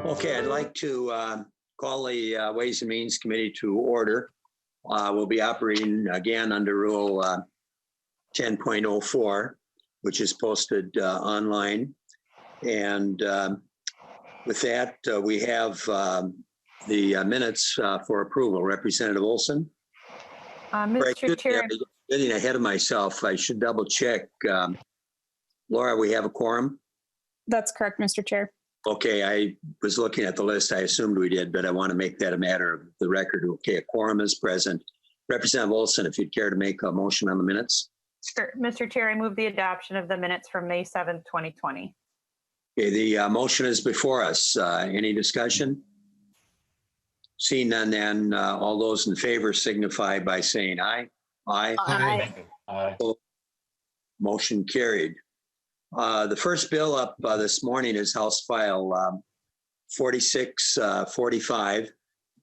Okay, I'd like to call the Ways and Means Committee to order. We'll be operating again under Rule 10.04, which is posted online. And with that, we have the minutes for approval. Representative Olson? Mr. Chair. Getting ahead of myself, I should double check. Laura, we have a quorum? That's correct, Mr. Chair. Okay, I was looking at the list. I assumed we did, but I want to make that a matter of the record. Okay, a quorum is present. Representative Olson, if you'd care to make a motion on the minutes. Sure. Mr. Chair, I move the adoption of the minutes from May 7th, 2020. Okay, the motion is before us. Any discussion? Seeing none, then all those in favor signify by saying aye. Aye. Aye. Aye. Motion carried. The first bill up this morning is House File 4645.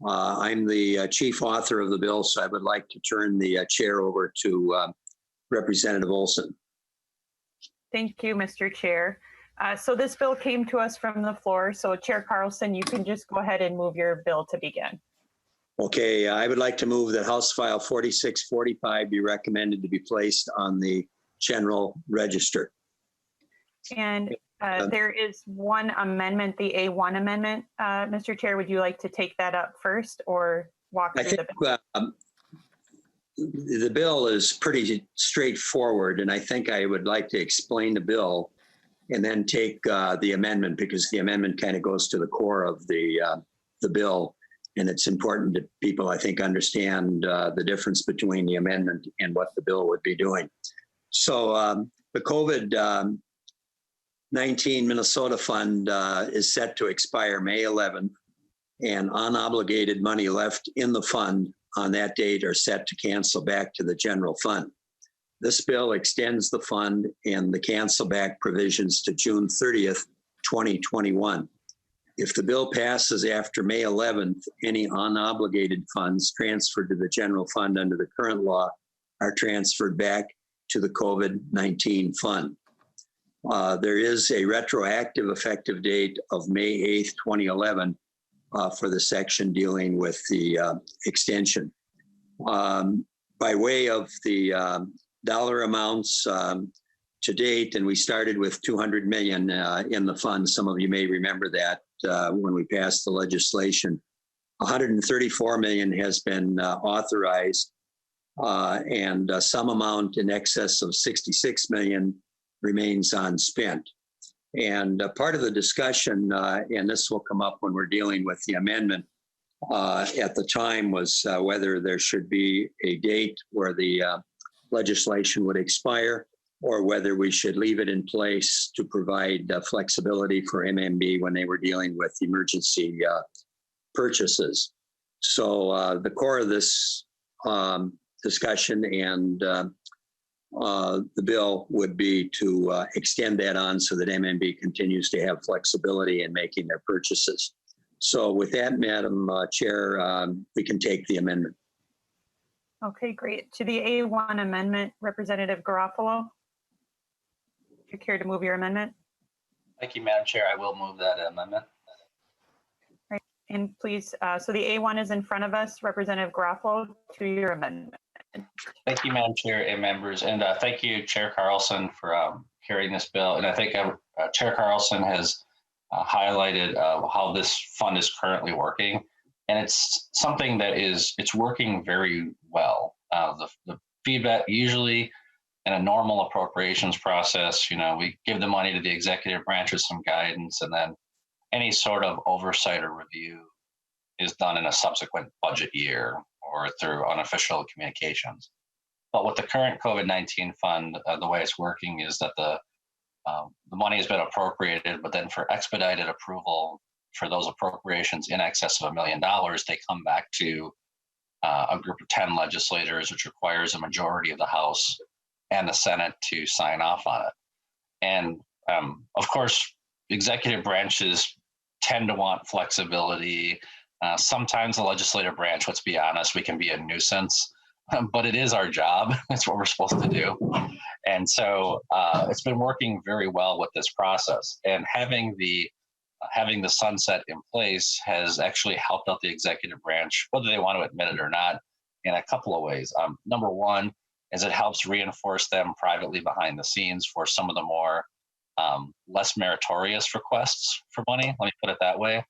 I'm the chief author of the bill, so I would like to turn the chair over to Representative Olson. Thank you, Mr. Chair. So this bill came to us from the floor. So Chair Carlson, you can just go ahead and move your bill to begin. Okay, I would like to move that House File 4645 be recommended to be placed on the general register. And there is one amendment, the A1 amendment. Mr. Chair, would you like to take that up first or walk through the bill? The bill is pretty straightforward, and I think I would like to explain the bill and then take the amendment, because the amendment kind of goes to the core of the bill, and it's important that people, I think, understand the difference between the amendment and what the bill would be doing. So the COVID-19 Minnesota Fund is set to expire May 11th, and unobligated money left in the fund on that date are set to cancel back to the general fund. This bill extends the fund and the cancel back provisions to June 30th, 2021. If the bill passes after May 11th, any unobligated funds transferred to the general fund under the current law are transferred back to the COVID-19 fund. There is a retroactive effective date of May 8th, 2011 for the section dealing with the extension. By way of the dollar amounts to date, and we started with $200 million in the fund. Some of you may remember that when we passed the legislation. $134 million has been authorized, and some amount in excess of $66 million remains unspent. And part of the discussion, and this will come up when we're dealing with the amendment, at the time was whether there should be a date where the legislation would expire, or whether we should leave it in place to provide flexibility for MMB when they were dealing with emergency purchases. So the core of this discussion and the bill would be to extend that on so that MMB continues to have flexibility in making their purchases. So with that, Madam Chair, we can take the amendment. Okay, great. To the A1 amendment, Representative Garofalo, if you care to move your amendment. Thank you, Madam Chair. I will move that amendment. Right. And please, so the A1 is in front of us. Representative Garofalo, to your amendment. Thank you, Madam Chair and members. And thank you, Chair Carlson, for carrying this bill. And I think Chair Carlson has highlighted how this fund is currently working. And it's something that it's working very well. The feedback usually in a normal appropriations process, we give the money to the executive branch with some guidance, and then any sort of oversight or review is done in a subsequent budget year or through unofficial communications. But with the current COVID-19 fund, the way it's working is that the money has been appropriated, but then for expedited approval for those appropriations in excess of $1 million, they come back to a group of 10 legislators, which requires a majority of the House and the Senate to sign off on it. And of course, executive branches tend to want flexibility. Sometimes the legislative branch, let's be honest, we can be a nuisance, but it is our job. It's what we're supposed to do. And so it's been working very well with this process. And having the having the sunset in place has actually helped out the executive branch, whether they want to admit it or not, in a couple of ways. Number one is it helps reinforce them privately behind the scenes for some of the more less meritorious requests for money, let me put it that way,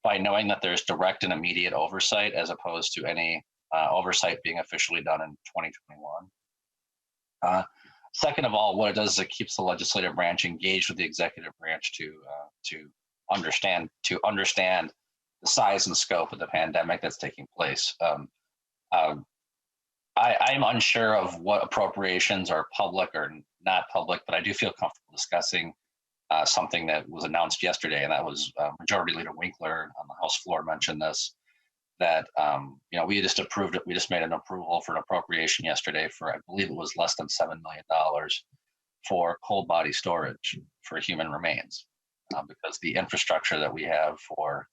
by knowing that there's direct and immediate oversight as opposed to any oversight being officially done in 2021. Second of all, what it does is it keeps the legislative branch engaged with the executive branch to understand the size and scope of the pandemic that's taking place. I'm unsure of what appropriations are public or not public, but I do feel comfortable discussing something that was announced yesterday, and that was Majority Leader Winkler on the House floor mentioned this, that we just approved it. We just made an approval for an appropriation yesterday for, I believe it was less than $7 million for cold body storage for human remains, because the infrastructure that we have for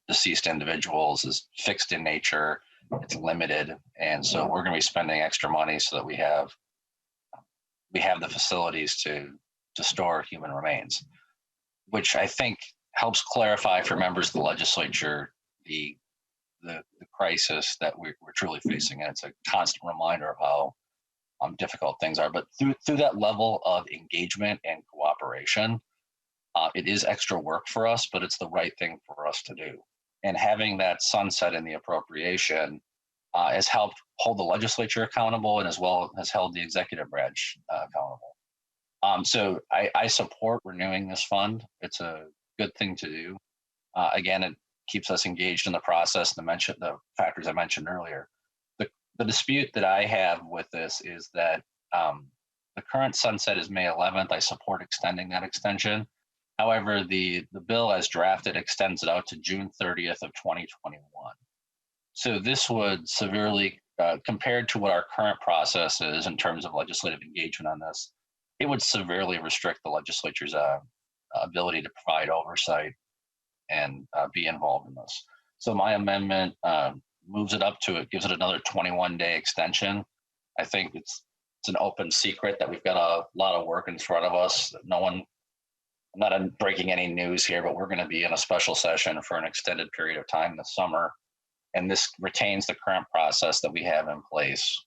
deceased individuals is fixed in nature. It's limited, and so we're going to be spending extra money so that we have the facilities to store human remains, which I think helps clarify for members of the legislature the crisis that we're truly facing. And it's a constant reminder of how difficult things are. But through that level of engagement and cooperation, it is extra work for us, but it's the right thing for us to do. And having that sunset in the appropriation has helped hold the legislature accountable, and as well has held the executive branch accountable. So I support renewing this fund. It's a good thing to do. Again, it keeps us engaged in the process. The factors I mentioned earlier. The dispute that I have with this is that the current sunset is May 11th. I support extending that extension. However, the bill as drafted extends it out to June 30th of 2021. So this would severely, compared to what our current process is in terms of legislative engagement on this, it would severely restrict the legislature's ability to provide oversight and be involved in this. So my amendment moves it up to, it gives it another 21-day extension. I think it's an open secret that we've got a lot of work in front of us. I'm not breaking any news here, but we're going to be in a special session for an extended period of time this summer. And this retains the current process that we have in place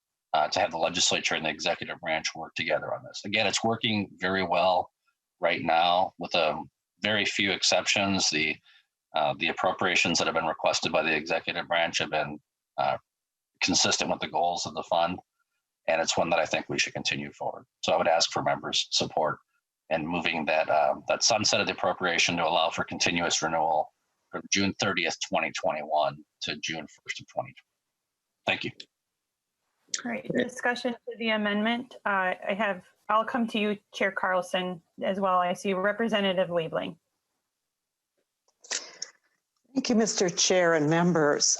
to have the legislature and the executive branch work together on this. Again, it's working very well right now with very few exceptions. The appropriations that have been requested by the executive branch have been consistent with the goals of the fund. And it's one that I think we should continue forward. So I would ask for members' support in moving that sunset of the appropriation to allow for continuous renewal from June 30th, 2021 to June 1st of 2020. Thank you. Great. Discussion to the amendment. I'll come to you, Chair Carlson, as well. I see Representative Liebling. Thank you, Mr. Chair and members.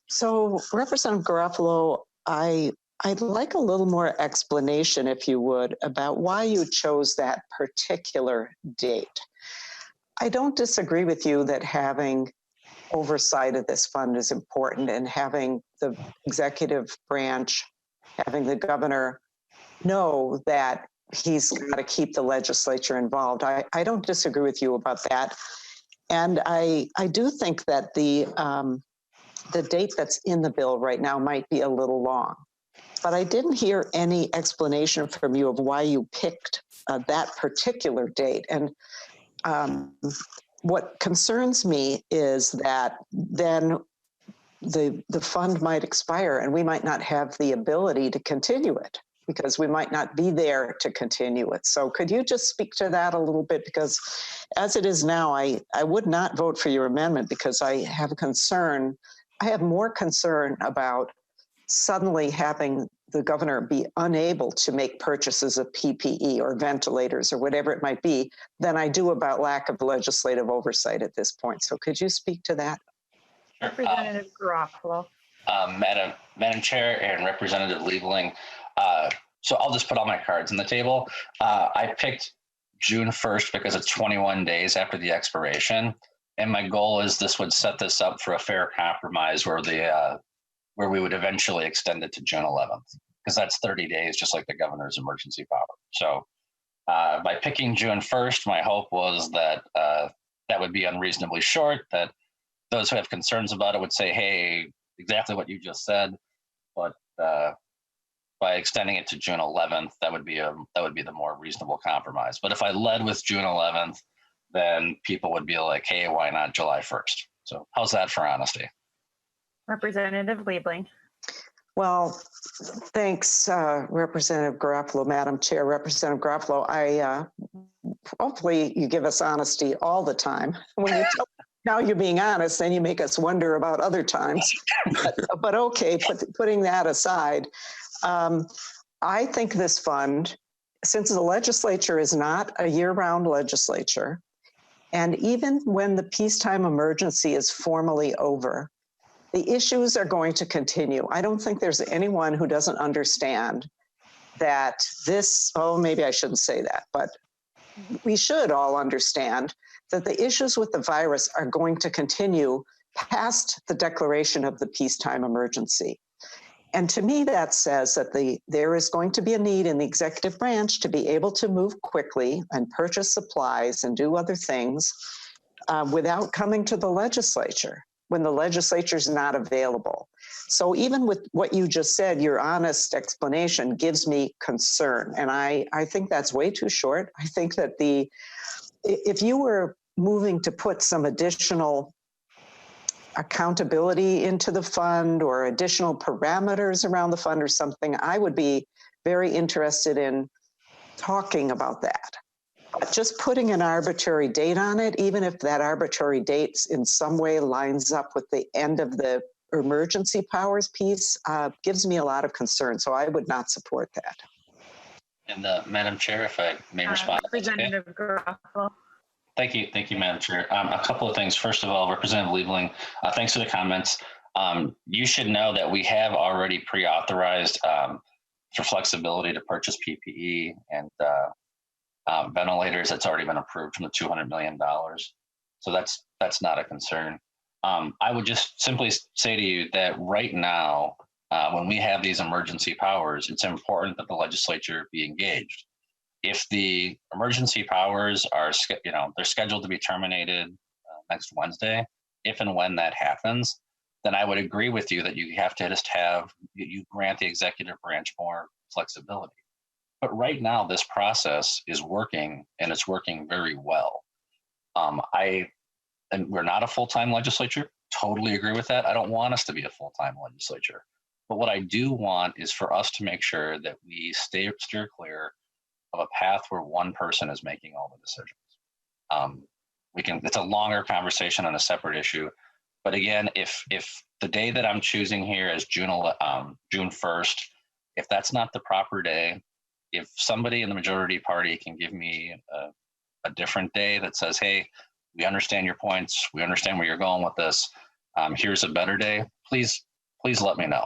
So Representative Garofalo, I'd like a little more explanation, if you would, about why you chose that particular date. I don't disagree with you that having oversight of this fund is important, and having the executive branch, having the governor know that he's got to keep the legislature involved. I don't disagree with you about that. And I do think that the date that's in the bill right now might be a little long. But I didn't hear any explanation from you of why you picked that particular date. And what concerns me is that then the fund might expire and we might not have the ability to continue it because we might not be there to continue it. So could you just speak to that a little bit? Because as it is now, I would not vote for your amendment because I have a concern. I have more concern about suddenly having the governor be unable to make purchases of PPE or ventilators or whatever it might be than I do about lack of legislative oversight at this point. So could you speak to that? Sure. Representative Garofalo. Madam Chair and Representative Liebling, so I'll just put all my cards on the table. I picked June 1st because it's 21 days after the expiration. And my goal is this would set this up for a fair compromise where we would eventually extend it to June 11th, because that's 30 days, just like the governor's emergency power. So By picking June 1st, my hope was that that would be unreasonably short, that those who have concerns about it would say, hey, exactly what you just said. But by extending it to June 11th, that would be the more reasonable compromise. But if I led with June 11th, then people would be like, hey, why not July 1st? So how's that for honesty? Representative Liebling. Well, thanks, Representative Garofalo, Madam Chair. Representative Garofalo, hopefully you give us honesty all the time. When you tell now you're being honest, then you make us wonder about other times. But okay, putting that aside, I think this fund, since the legislature is not a year-round legislature, and even when the peacetime emergency is formally over, the issues are going to continue. I don't think there's anyone who doesn't understand that this, oh, maybe I shouldn't say that, but we should all understand that the issues with the virus are going to continue past the declaration of the peacetime emergency. And to me, that says that there is going to be a need in the executive branch to be able to move quickly and purchase supplies and do other things without coming to the legislature when the legislature is not available. So even with what you just said, your honest explanation gives me concern. And I think that's way too short. I think that if you were moving to put some additional accountability into the fund or additional parameters around the fund or something, I would be very interested in talking about that. But just putting an arbitrary date on it, even if that arbitrary date in some way lines up with the end of the emergency powers piece, gives me a lot of concern. So I would not support that. And Madam Chair, if I may respond. Representative Garofalo. Thank you, Madam Chair. A couple of things. First of all, Representative Liebling, thanks for the comments. You should know that we have already pre-authorized for flexibility to purchase PPE and ventilators. That's already been approved from the $200 million. So that's not a concern. I would just simply say to you that right now, when we have these emergency powers, it's important that the legislature be engaged. If the emergency powers are, they're scheduled to be terminated next Wednesday, if and when that happens, then I would agree with you that you have to just you grant the executive branch more flexibility. But right now, this process is working, and it's working very well. And we're not a full-time legislature. Totally agree with that. I don't want us to be a full-time legislature. But what I do want is for us to make sure that we steer clear of a path where one person is making all the decisions. It's a longer conversation on a separate issue. But again, if the day that I'm choosing here is June 1st, if that's not the proper day, if somebody in the majority party can give me a different day that says, hey, we understand your points, we understand where you're going with this, here's a better day, please let me know.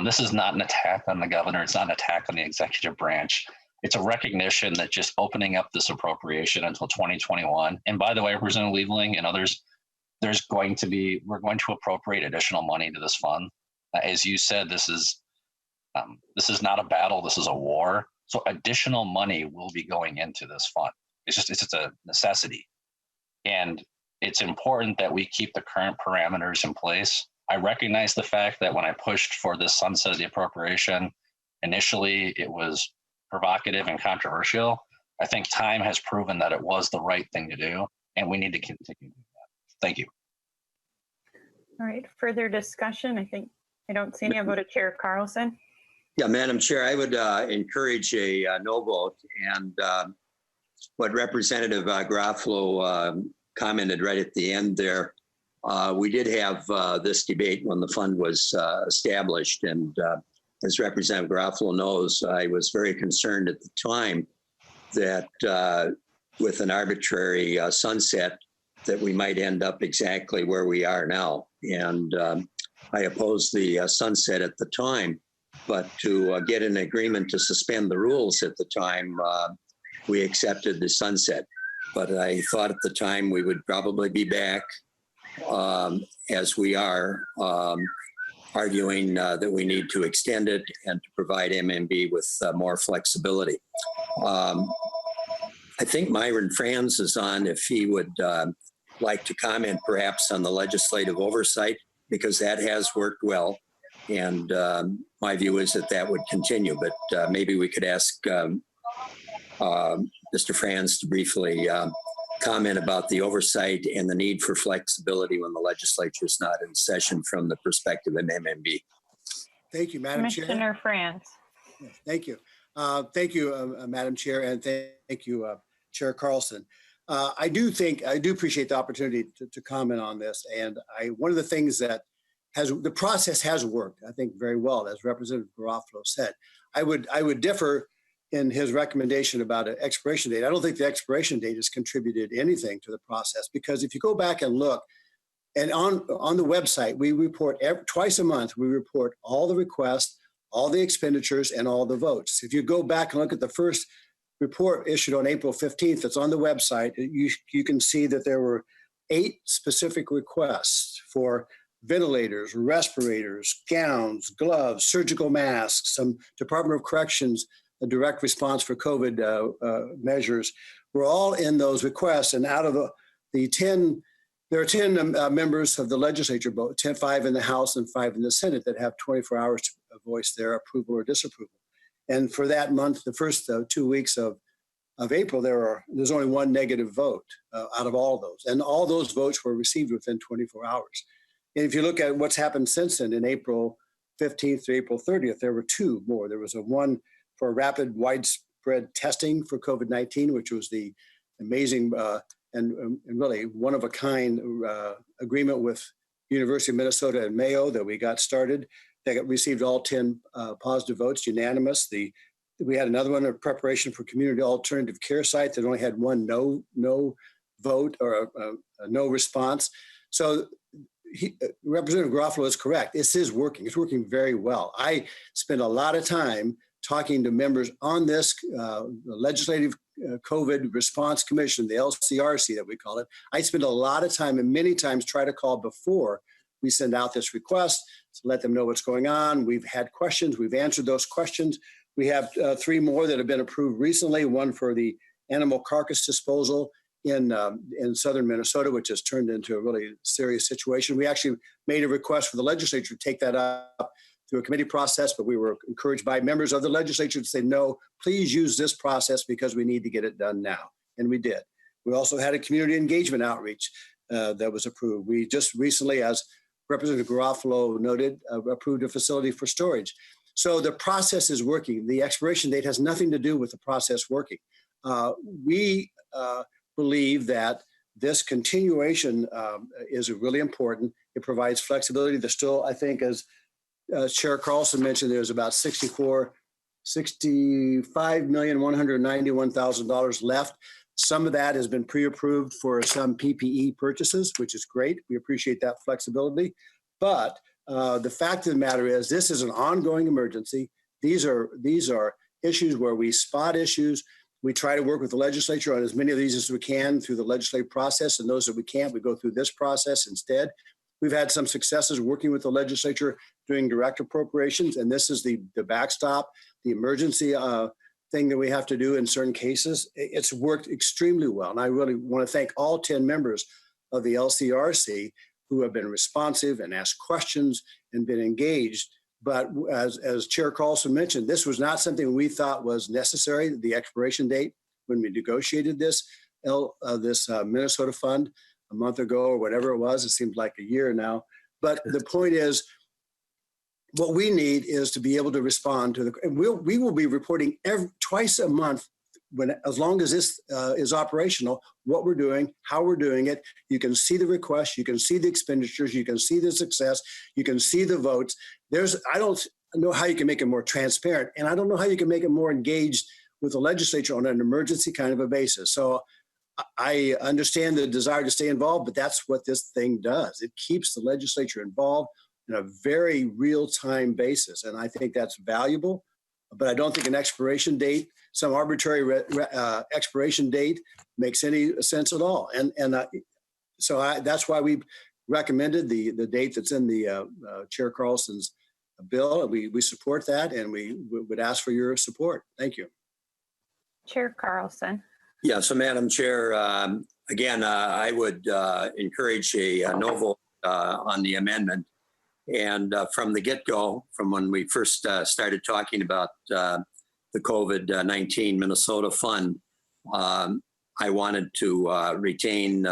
This is not an attack on the governor. It's not an attack on the executive branch. It's a recognition that just opening up this appropriation until 2021. And by the way, Representative Liebling and others, we're going to appropriate additional money to this fund. As you said, this is not a battle. This is a war. So additional money will be going into this fund. It's just a necessity. And it's important that we keep the current parameters in place. I recognize the fact that when I pushed for this sunset of the appropriation, initially it was provocative and controversial. I think time has proven that it was the right thing to do, and we need to continue doing that. Thank you. All right, further discussion? I don't see any. I'll go to Chair Carlson. Yeah, Madam Chair, I would encourage a no vote. And what Representative Garofalo commented right at the end there, we did have this debate when the fund was established. And as Representative Garofalo knows, I was very concerned at the time that with an arbitrary sunset, that we might end up exactly where we are now. And I opposed the sunset at the time, but to get an agreement to suspend the rules at the time, we accepted the sunset. But I thought at the time we would probably be back as we are, arguing that we need to extend it and to provide MMB with more flexibility. I think Myron Franz is on if he would like to comment perhaps on the legislative oversight, because that has worked well. And my view is that that would continue, but maybe we could ask Mr. Franz to briefly comment about the oversight and the need for flexibility when the legislature is not in session from the perspective of MMB. Thank you, Madam Chair. Commissioner Franz. Thank you. Thank you, Madam Chair, and thank you, Chair Carlson. I do appreciate the opportunity to comment on this. And one of the things that the process has worked, I think, very well, as Representative Garofalo said. I would differ in his recommendation about an expiration date. I don't think the expiration date has contributed anything to the process, because if you go back and look, and on the website, we report twice a month, we report all the requests, all the expenditures, and all the votes. If you go back and look at the first report issued on April 15th, that's on the website, you can see that there were 8 specific requests for ventilators, respirators, gowns, gloves, surgical masks, some Department of Corrections, a direct response for COVID measures, were all in those requests. And out of the 10, there are 10 members of the legislature, 5 in the House and 5 in the Senate, that have 24 hours to voice their approval or disapproval. And for that month, the first 2 weeks of April, there's only 1 negative vote out of all those. And all those votes were received within 24 hours. And if you look at what's happened since then, in April 15th to April 30th, there were 2 more. There was one for rapid widespread testing for COVID-19, which was the amazing and really one-of-a-kind agreement with University of Minnesota and Mayo that we got started. That received all 10 positive votes, unanimous. We had another one in preparation for community alternative care site that only had 1 no vote or a no response. So Representative Garofalo is correct. This is working. It's working very well. I spent a lot of time talking to members on this legislative COVID response commission, the LCRC that we call it. I spend a lot of time and many times try to call before we send out this request to let them know what's going on. We've had questions. We've answered those questions. We have 3 more that have been approved recently, one for the animal carcass disposal in southern Minnesota, which has turned into a really serious situation. We actually made a request for the legislature to take that up through a committee process, but we were encouraged by members of the legislature to say, no, please use this process because we need to get it done now. And we did. We also had a community engagement outreach that was approved. We just recently, as Representative Garofalo noted, approved a facility for storage. So the process is working. The expiration date has nothing to do with the process working. We believe that this continuation is really important. It provides flexibility. There's still, I think, as Chair Carlson mentioned, there's about $65,191,000 left. Some of that has been pre-approved for some PPE purchases, which is great. We appreciate that flexibility. But the fact of the matter is, this is an ongoing emergency. These are issues where we spot issues. We try to work with the legislature on as many of these as we can through the legislative process, and those that we can't, we go through this process instead. We've had some successes working with the legislature doing direct appropriations, and this is the backstop, the emergency thing that we have to do in certain cases. It's worked extremely well, and I really want to thank all 10 members of the LCRC who have been responsive and asked questions and been engaged. But as Chair Carlson mentioned, this was not something we thought was necessary, the expiration date, when we negotiated this Minnesota fund a month ago or whatever it was. It seems like a year now. But the point is, what we need is to be able to respond to and we will be reporting twice a month, as long as this is operational, what we're doing, how we're doing it. You can see the requests, you can see the expenditures, you can see the success, you can see the votes. I don't know how you can make it more transparent, and I don't know how you can make it more engaged with the legislature on an emergency kind of a basis. So I understand the desire to stay involved, but that's what this thing does. It keeps the legislature involved in a very real-time basis, and I think that's valuable. But I don't think an expiration date, some arbitrary expiration date, makes any sense at all. So that's why we recommended the date that's in the Chair Carlson's bill. We support that, and we would ask for your support. Thank you. Chair Carlson. Yeah, so Madam Chair, again, I would encourage a no vote on the amendment. And from the get-go, from when we first started talking about the COVID-19 Minnesota Fund, I wanted to retain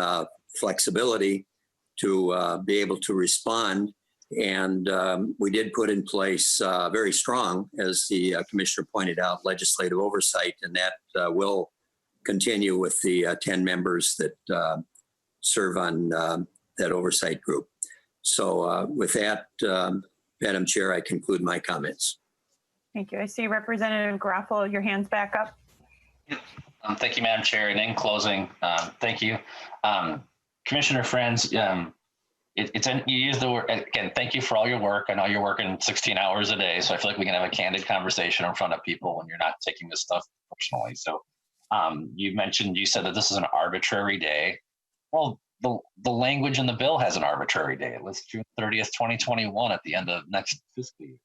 flexibility to be able to respond. And we did put in place very strong, as the commissioner pointed out, legislative oversight, and that will continue with the 10 members that serve on that oversight group. So with that, Madam Chair, I conclude my comments. Thank you. I see Representative Garofalo, your hand's back up. Thank you, Madam Chair. And in closing, thank you. Commissioner Friends, you use the word, again, thank you for all your work. I know you're working 16 hours a day, so I feel like we can have a candid conversation in front of people when you're not taking this stuff personally. So you said that this is an arbitrary day. Well, the language in the bill has an arbitrary day. It was June 30th, 2021 at the end of next fiscal year.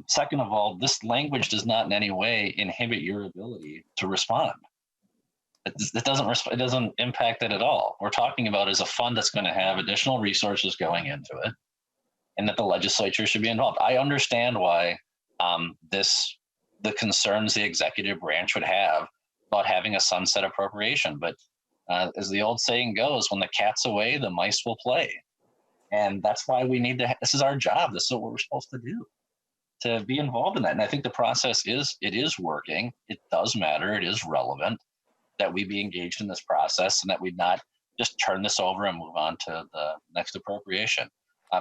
Second of all, this language does not in any way inhibit your ability to respond. It doesn't impact it at all. We're talking about is a fund that's going to have additional resources going into it, and that the legislature should be involved. I understand why the concerns the executive branch would have about having a sunset appropriation, but as the old saying goes, when the cat's away, the mice will play. And that's why we need to, this is our job. This is what we're supposed to do, to be involved in that. And I think the process is working. It does matter. It is relevant that we be engaged in this process and that we not just turn this over and move on to the next appropriation.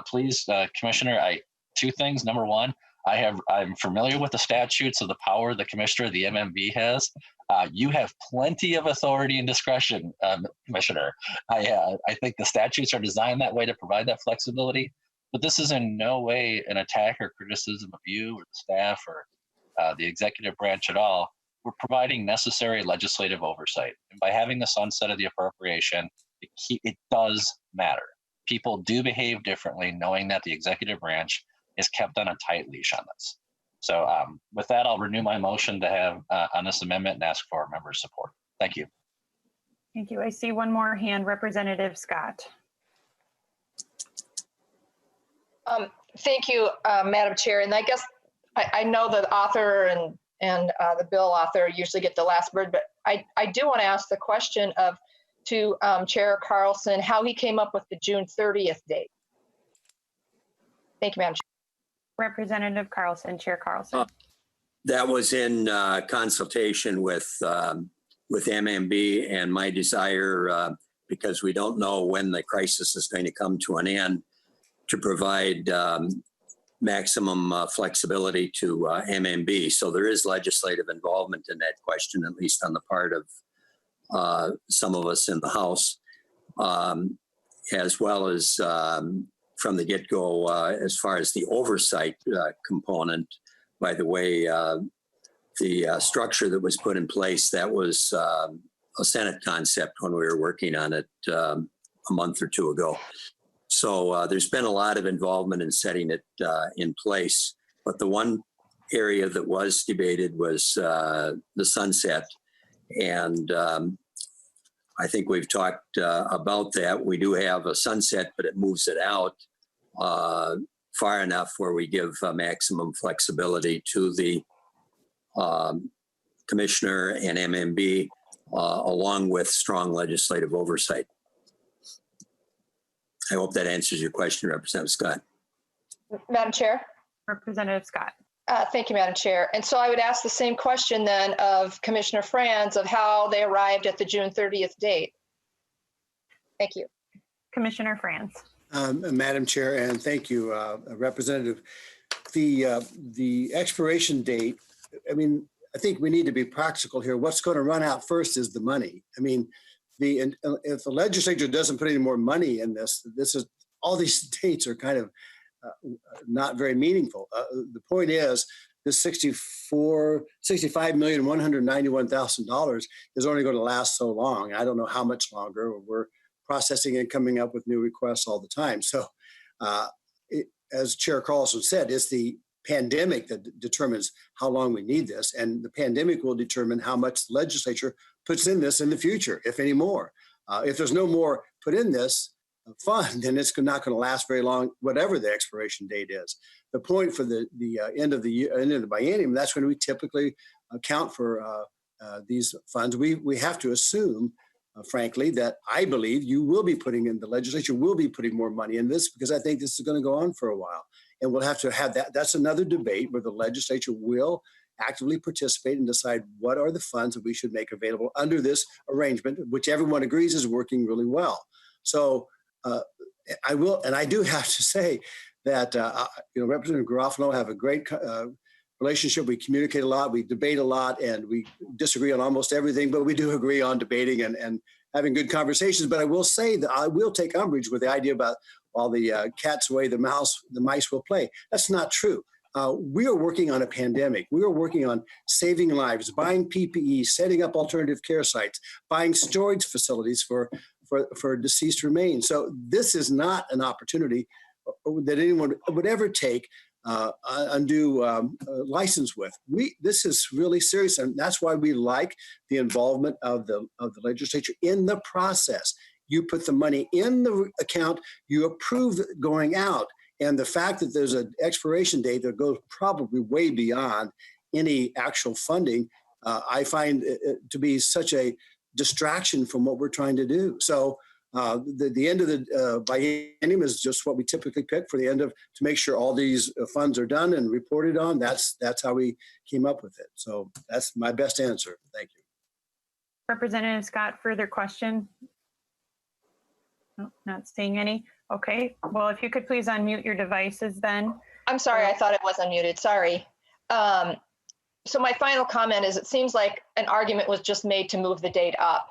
Please, Commissioner, two things. Number one, I'm familiar with the statutes of the power the commissioner, the MMB has. You have plenty of authority and discretion, Commissioner. I think the statutes are designed that way to provide that flexibility, but this is in no way an attack or criticism of you or the staff or the executive branch at all. We're providing necessary legislative oversight. And by having the sunset of the appropriation, it does matter. People do behave differently knowing that the executive branch is kept on a tight leash on this. So with that, I'll renew my motion to have on this amendment and ask for members' support. Thank you. Thank you. I see one more hand, Representative Scott. Thank you, Madam Chair. And I guess I know the author and the bill author usually get the last word, but I do want to ask the question to Chair Carlson, how he came up with the June 30th date. Thank you, Madam Chair. Representative Carlson, Chair Carlson. That was in consultation with MMB, and my desire, because we don't know when the crisis is going to come to an end, to provide maximum flexibility to MMB. So there is legislative involvement in that question, at least on the part of some of us in the House, as well as from the get-go, as far as the oversight component. By the way, the structure that was put in place, that was a Senate concept when we were working on it a month or two ago. So there's been a lot of involvement in setting it in place. But the one area that was debated was the sunset. And I think we've talked about that. We do have a sunset, but it moves it out far enough where we give maximum flexibility to the commissioner and MMB, along with strong legislative oversight. I hope that answers your question, Representative Scott. Madam Chair. Representative Scott. Thank you, Madam Chair. And so I would ask the same question then of Commissioner Franz of how they arrived at the June 30th date. Thank you. Commissioner Franz. Madam Chair, and thank you, Representative. The expiration date, I mean, I think we need to be practical here. What's going to run out first is the money. I mean, if the legislature doesn't put any more money in this is, all these dates are kind of not very meaningful. The point is, this $65,191,000 is only going to last so long. I don't know how much longer. We're processing and coming up with new requests all the time. So as Chair Carlson said, it's the pandemic that determines how long we need this, and the pandemic will determine how much the legislature puts in this in the future, if any more. If there's no more put in this fund, then it's not going to last very long, whatever the expiration date is. The point for the end of the year, end of the biennium, that's when we typically account for these funds. We have to assume, frankly, that I believe you will be putting in, the legislature will be putting more money in this, because I think this is going to go on for a while. And we'll have to have that. That's another debate where the legislature will actively participate and decide what are the funds that we should make available under this arrangement, which everyone agrees is working really well. So I will, and I do have to say that, Representative Garofalo have a great relationship. We communicate a lot, we debate a lot, and we disagree on almost everything, but we do agree on debating and having good conversations. But I will say that I will take umbrage with the idea about while the cat's away, the mice will play. That's not true. We are working on a pandemic. We are working on saving lives, buying PPE, setting up alternative care sites, buying storage facilities for deceased remains. So this is not an opportunity that anyone would ever take undue license with. This is really serious, and that's why we like the involvement of the legislature in the process. You put the money in the account, you approve it going out, and the fact that there's an expiration date that goes probably way beyond any actual funding, I find it to be such a distraction from what we're trying to do. So the end of the biennium is just what we typically pick for the end of, to make sure all these funds are done and reported on. That's how we came up with it. So that's my best answer. Thank you. Representative Scott, further question? No, not seeing any. Okay, well, if you could please unmute your devices then. I'm sorry, I thought it was unmuted, sorry. So my final comment is, it seems like an argument was just made to move the date up,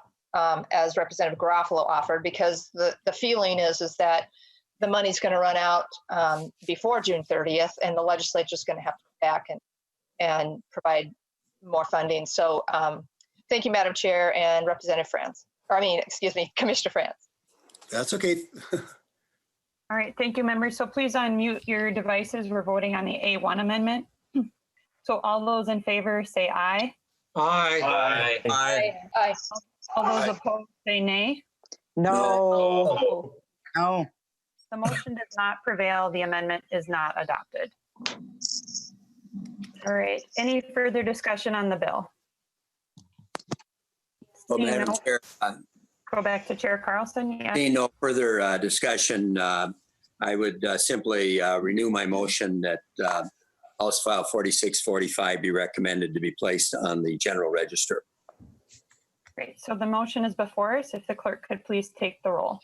as Representative Garofalo offered, because the feeling is that the money's going to run out before June 30th, and the legislature is going to have to come back and provide more funding. So thank you, Madam Chair and Representative Commissioner France. That's okay. All right, thank you, members. So please unmute your devices. We're voting on the A1 amendment. So all those in favor say aye. Aye. Aye. Aye. Aye. All those opposed say nay. No. No. The motion does not prevail. The amendment is not adopted. All right, any further discussion on the bill? Well, Seeing Madam no- Chair, Go back to Chair Carlson. Yes. seeing no further discussion, I would simply renew my motion that House File 4645 be recommended to be placed on the general register. Great. So the motion is before us. If the clerk could please take the roll.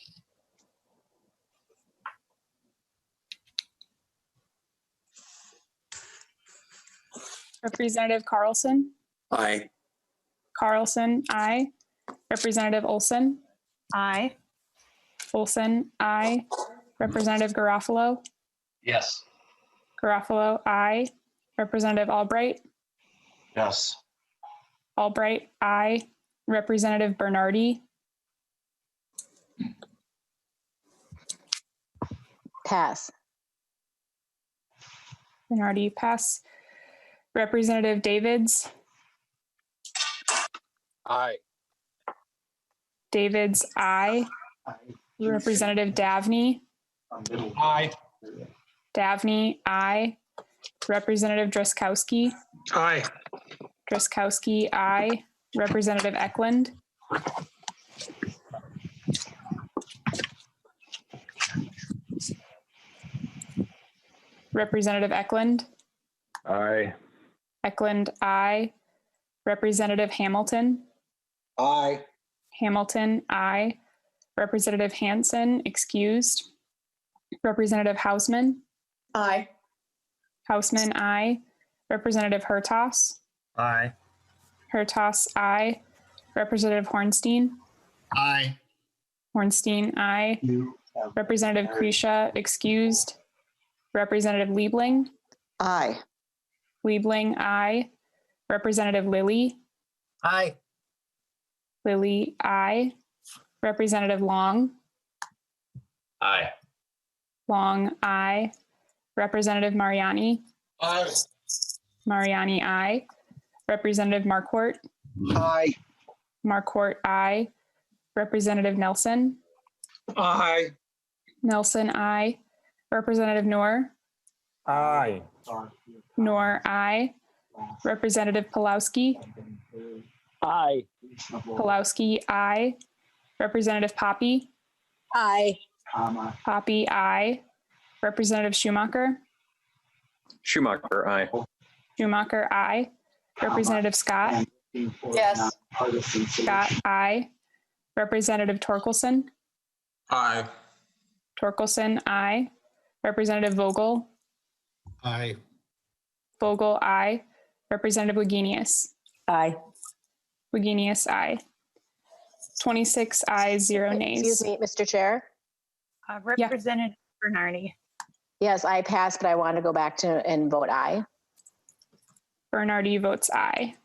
Representative Carlson. Aye. Carlson, aye. Representative Olson. Aye. Olson, aye. Representative Garofalo. Yes. Garofalo, aye. Representative Albright. Yes. Albright, aye. Representative Bernardi. Pass. Bernardi, pass. Representative Davids. Aye. Davids, aye. Representative Davney. Aye. Davney, aye. Representative Drazkowski. Aye. Drazkowski, aye. Representative Eklund. Representative Eklund. Aye. Eklund, aye. Representative Hamilton. Aye. Hamilton, aye. Representative Hansen, excused. Representative Hausman. Aye. Hausman, aye. Representative Hertas. Aye. Hertas, aye. Representative Hornstein. Aye. Hornstein, aye. Representative Kresha, excused. Representative Liebling. Aye. Liebling, aye. Representative Lilly. Aye. Lilly, aye. Representative Long. Aye. Long, aye. Representative Mariani. Aye. Mariani, I. Representative Marquardt. Aye. Marquardt, I. Representative Nelson. Aye. Nelson, I. Representative Noor. Aye. Noor, I. Representative Pulowski. Aye. Pulowski, I. Representative Poppe. Aye. Poppe, I. Representative Schumacher. Schumacher, aye. Schumacher, I. Representative Scott. Yes. Scott, I. Representative Torkelson. Aye. Torkelson, I. Representative Vogel. Aye. Vogel, I. Representative Wagenius. Aye. Wagenius, I. 26 ayes, 0 nays. Excuse me, Mr. Chair. Representative Bernardi. Yes, I passed, but I want to go back to and vote aye. Bernardi votes aye.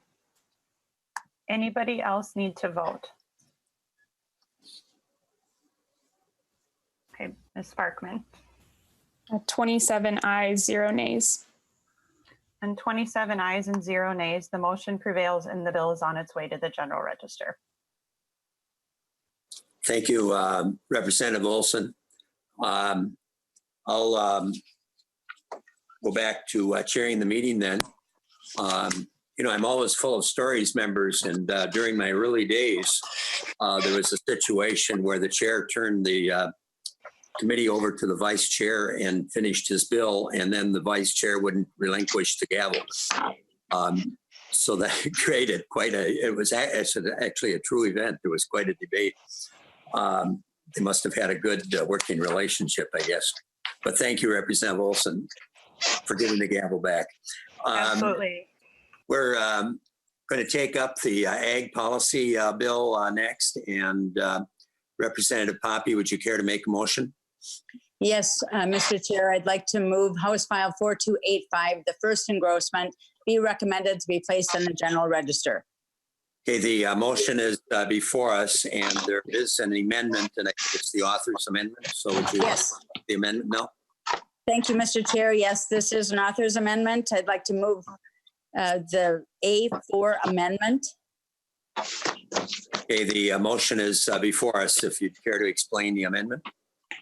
Anybody else need to vote? Okay, Ms. Sparkman. 27 ayes, 0 nays. And 27 ayes and 0 nays, the motion prevails and the bill is on its way to the general register. Thank you, Representative Olson. I'll go back to chairing the meeting then. I'm always full of stories, members, and during my early days, there was a situation where the chair turned the committee over to the vice chair and finished his bill, and then the vice chair wouldn't relinquish the gavel. So that created it was actually a true event. There was quite a debate. They must have had a good working relationship, I guess. But thank you, Representative Olson, for giving the gavel back. Absolutely. We're going to take up the ag policy bill next. And Representative Poppe, would you care to make a motion? Yes, Mr. Chair, I'd like to move House File 4285, the first engrossment, be recommended to be placed in the general register. Okay, the motion is before us, and there is an amendment, and I think it's the author's amendment. So would you Yes. the amendment? No? Thank you, Mr. Chair. Yes, this is an author's amendment. I'd like to move the A4 amendment. Okay, the motion is before us. If you'd care to explain the amendment.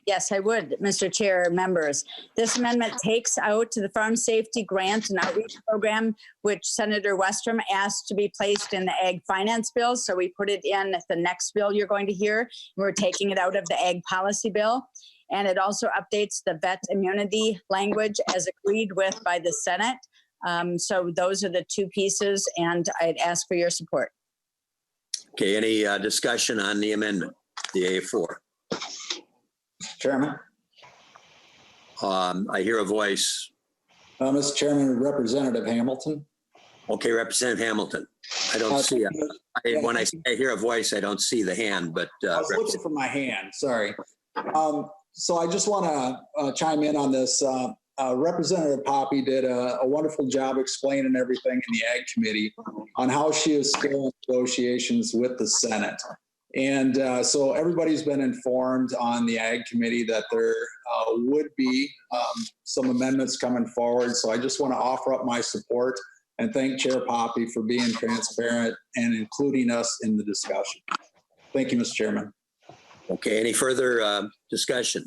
Yes, I would, Mr. Chair, members. This amendment takes out the Farm Safety Grant and Outreach Program, which Senator Westrom asked to be placed in the Ag Finance Bill. So we put it in the next bill you're going to hear. We're taking it out of the Ag Policy Bill. And it also updates the vet immunity language as agreed with by the Senate. So those are the two pieces, and I'd ask for your support. Okay, any discussion on the amendment, the A4? Chairman. I hear a voice. Mr. Chairman, Representative Hamilton. Okay, Representative Hamilton. I don't see it. When I hear a voice, I don't see the hand, but I was looking for my hand, sorry. So I just want to chime in on this. Representative Poppe did a wonderful job explaining everything in the Ag Committee on how she is still in negotiations with the Senate. And so everybody's been informed on the Ag Committee that there would be some amendments coming forward. So I just want to offer up my support and thank Chair Poppe for being transparent and including us in the discussion. Thank you, Mr. Chairman. Okay, any further discussion?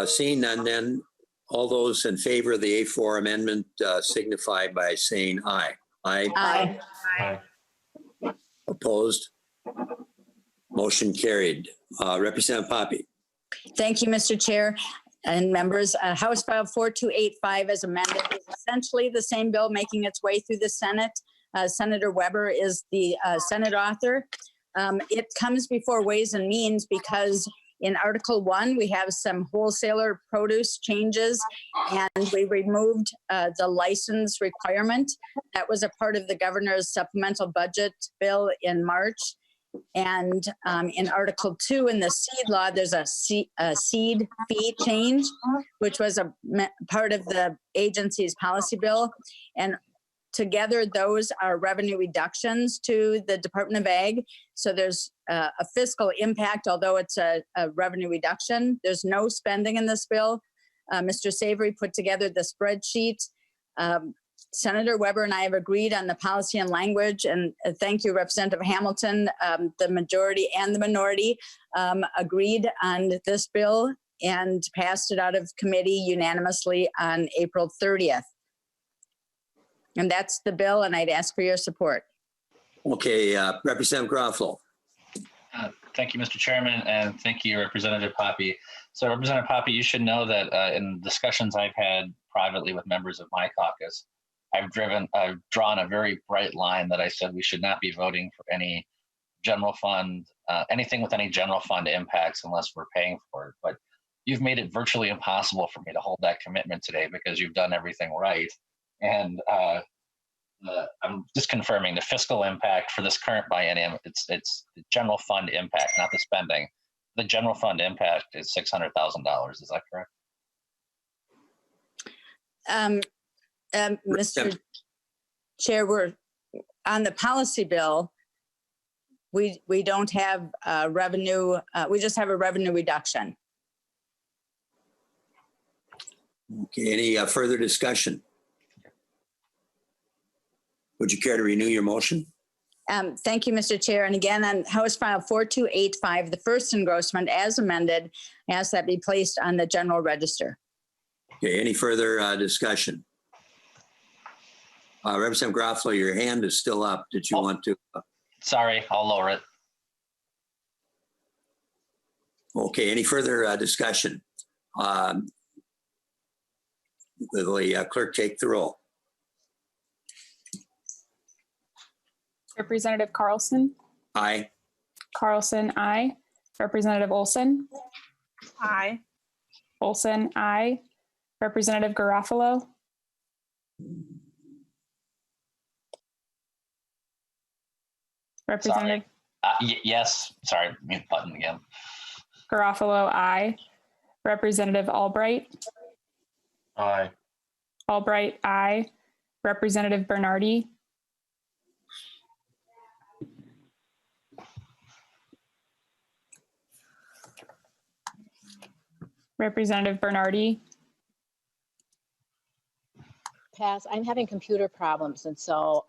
Seeing none, then all those in favor of the A4 amendment signify by saying aye. Aye. Aye. Aye. Opposed? Motion carried. Representative Poppe. Thank you, Mr. Chair and members. House File 4285 as amended is essentially the same bill making its way through the Senate. Senator Weber is the Senate author. It comes before Ways and Means because in Article 1, we have some wholesaler produce changes, and we removed the license requirement. That was a part of the governor's supplemental budget bill in March. And in Article 2 in the seed law, there's a seed fee change, which was a part of the agency's policy bill. And together, those are revenue reductions to the Department of Ag. So there's a fiscal impact, although it's a revenue reduction. There's no spending in this bill. Mr. Savory put together the spreadsheet. Senator Weber and I have agreed on the policy and language, and thank you, Representative Hamilton. The majority and the minority agreed on this bill and passed it out of committee unanimously on April 30th. And that's the bill, and I'd ask for your support. Okay, Representative Garofalo. Thank you, Mr. Chairman, and thank you, Representative Poppe. So, Representative Poppe, you should know that in discussions I've had privately with members of my caucus, I've drawn a very bright line that I said we should not be voting for any general fund, anything with any general fund impacts unless we're paying for it. But you've made it virtually impossible for me to hold that commitment today because you've done everything right. And I'm just confirming the fiscal impact for this current biennium. It's the general fund impact, not the spending. The general fund impact is $600,000. Is that correct? Mr. Chair, we're on the policy bill. We don't have revenue. We just have a revenue reduction. Okay, any further discussion? Would you care to renew your motion? Thank you, Mr. Chair. And again, on House File 4285, the first engrossment as amended, ask that be placed on the general register. Okay, any further discussion? Representative Garofalo, your hand is still up. Did you want to? Sorry, I'll lower it. Okay, any further discussion? Will the clerk take the roll? Representative Carlson. Aye. Carlson, aye. Representative Olson. Aye. Olson, aye. Representative Garofalo. Representative Yes, sorry, mute button again. Garofalo, aye. Representative Albright. Aye. Albright, aye. Representative Bernardi. Representative Bernardi. Pass. I'm having computer problems, and so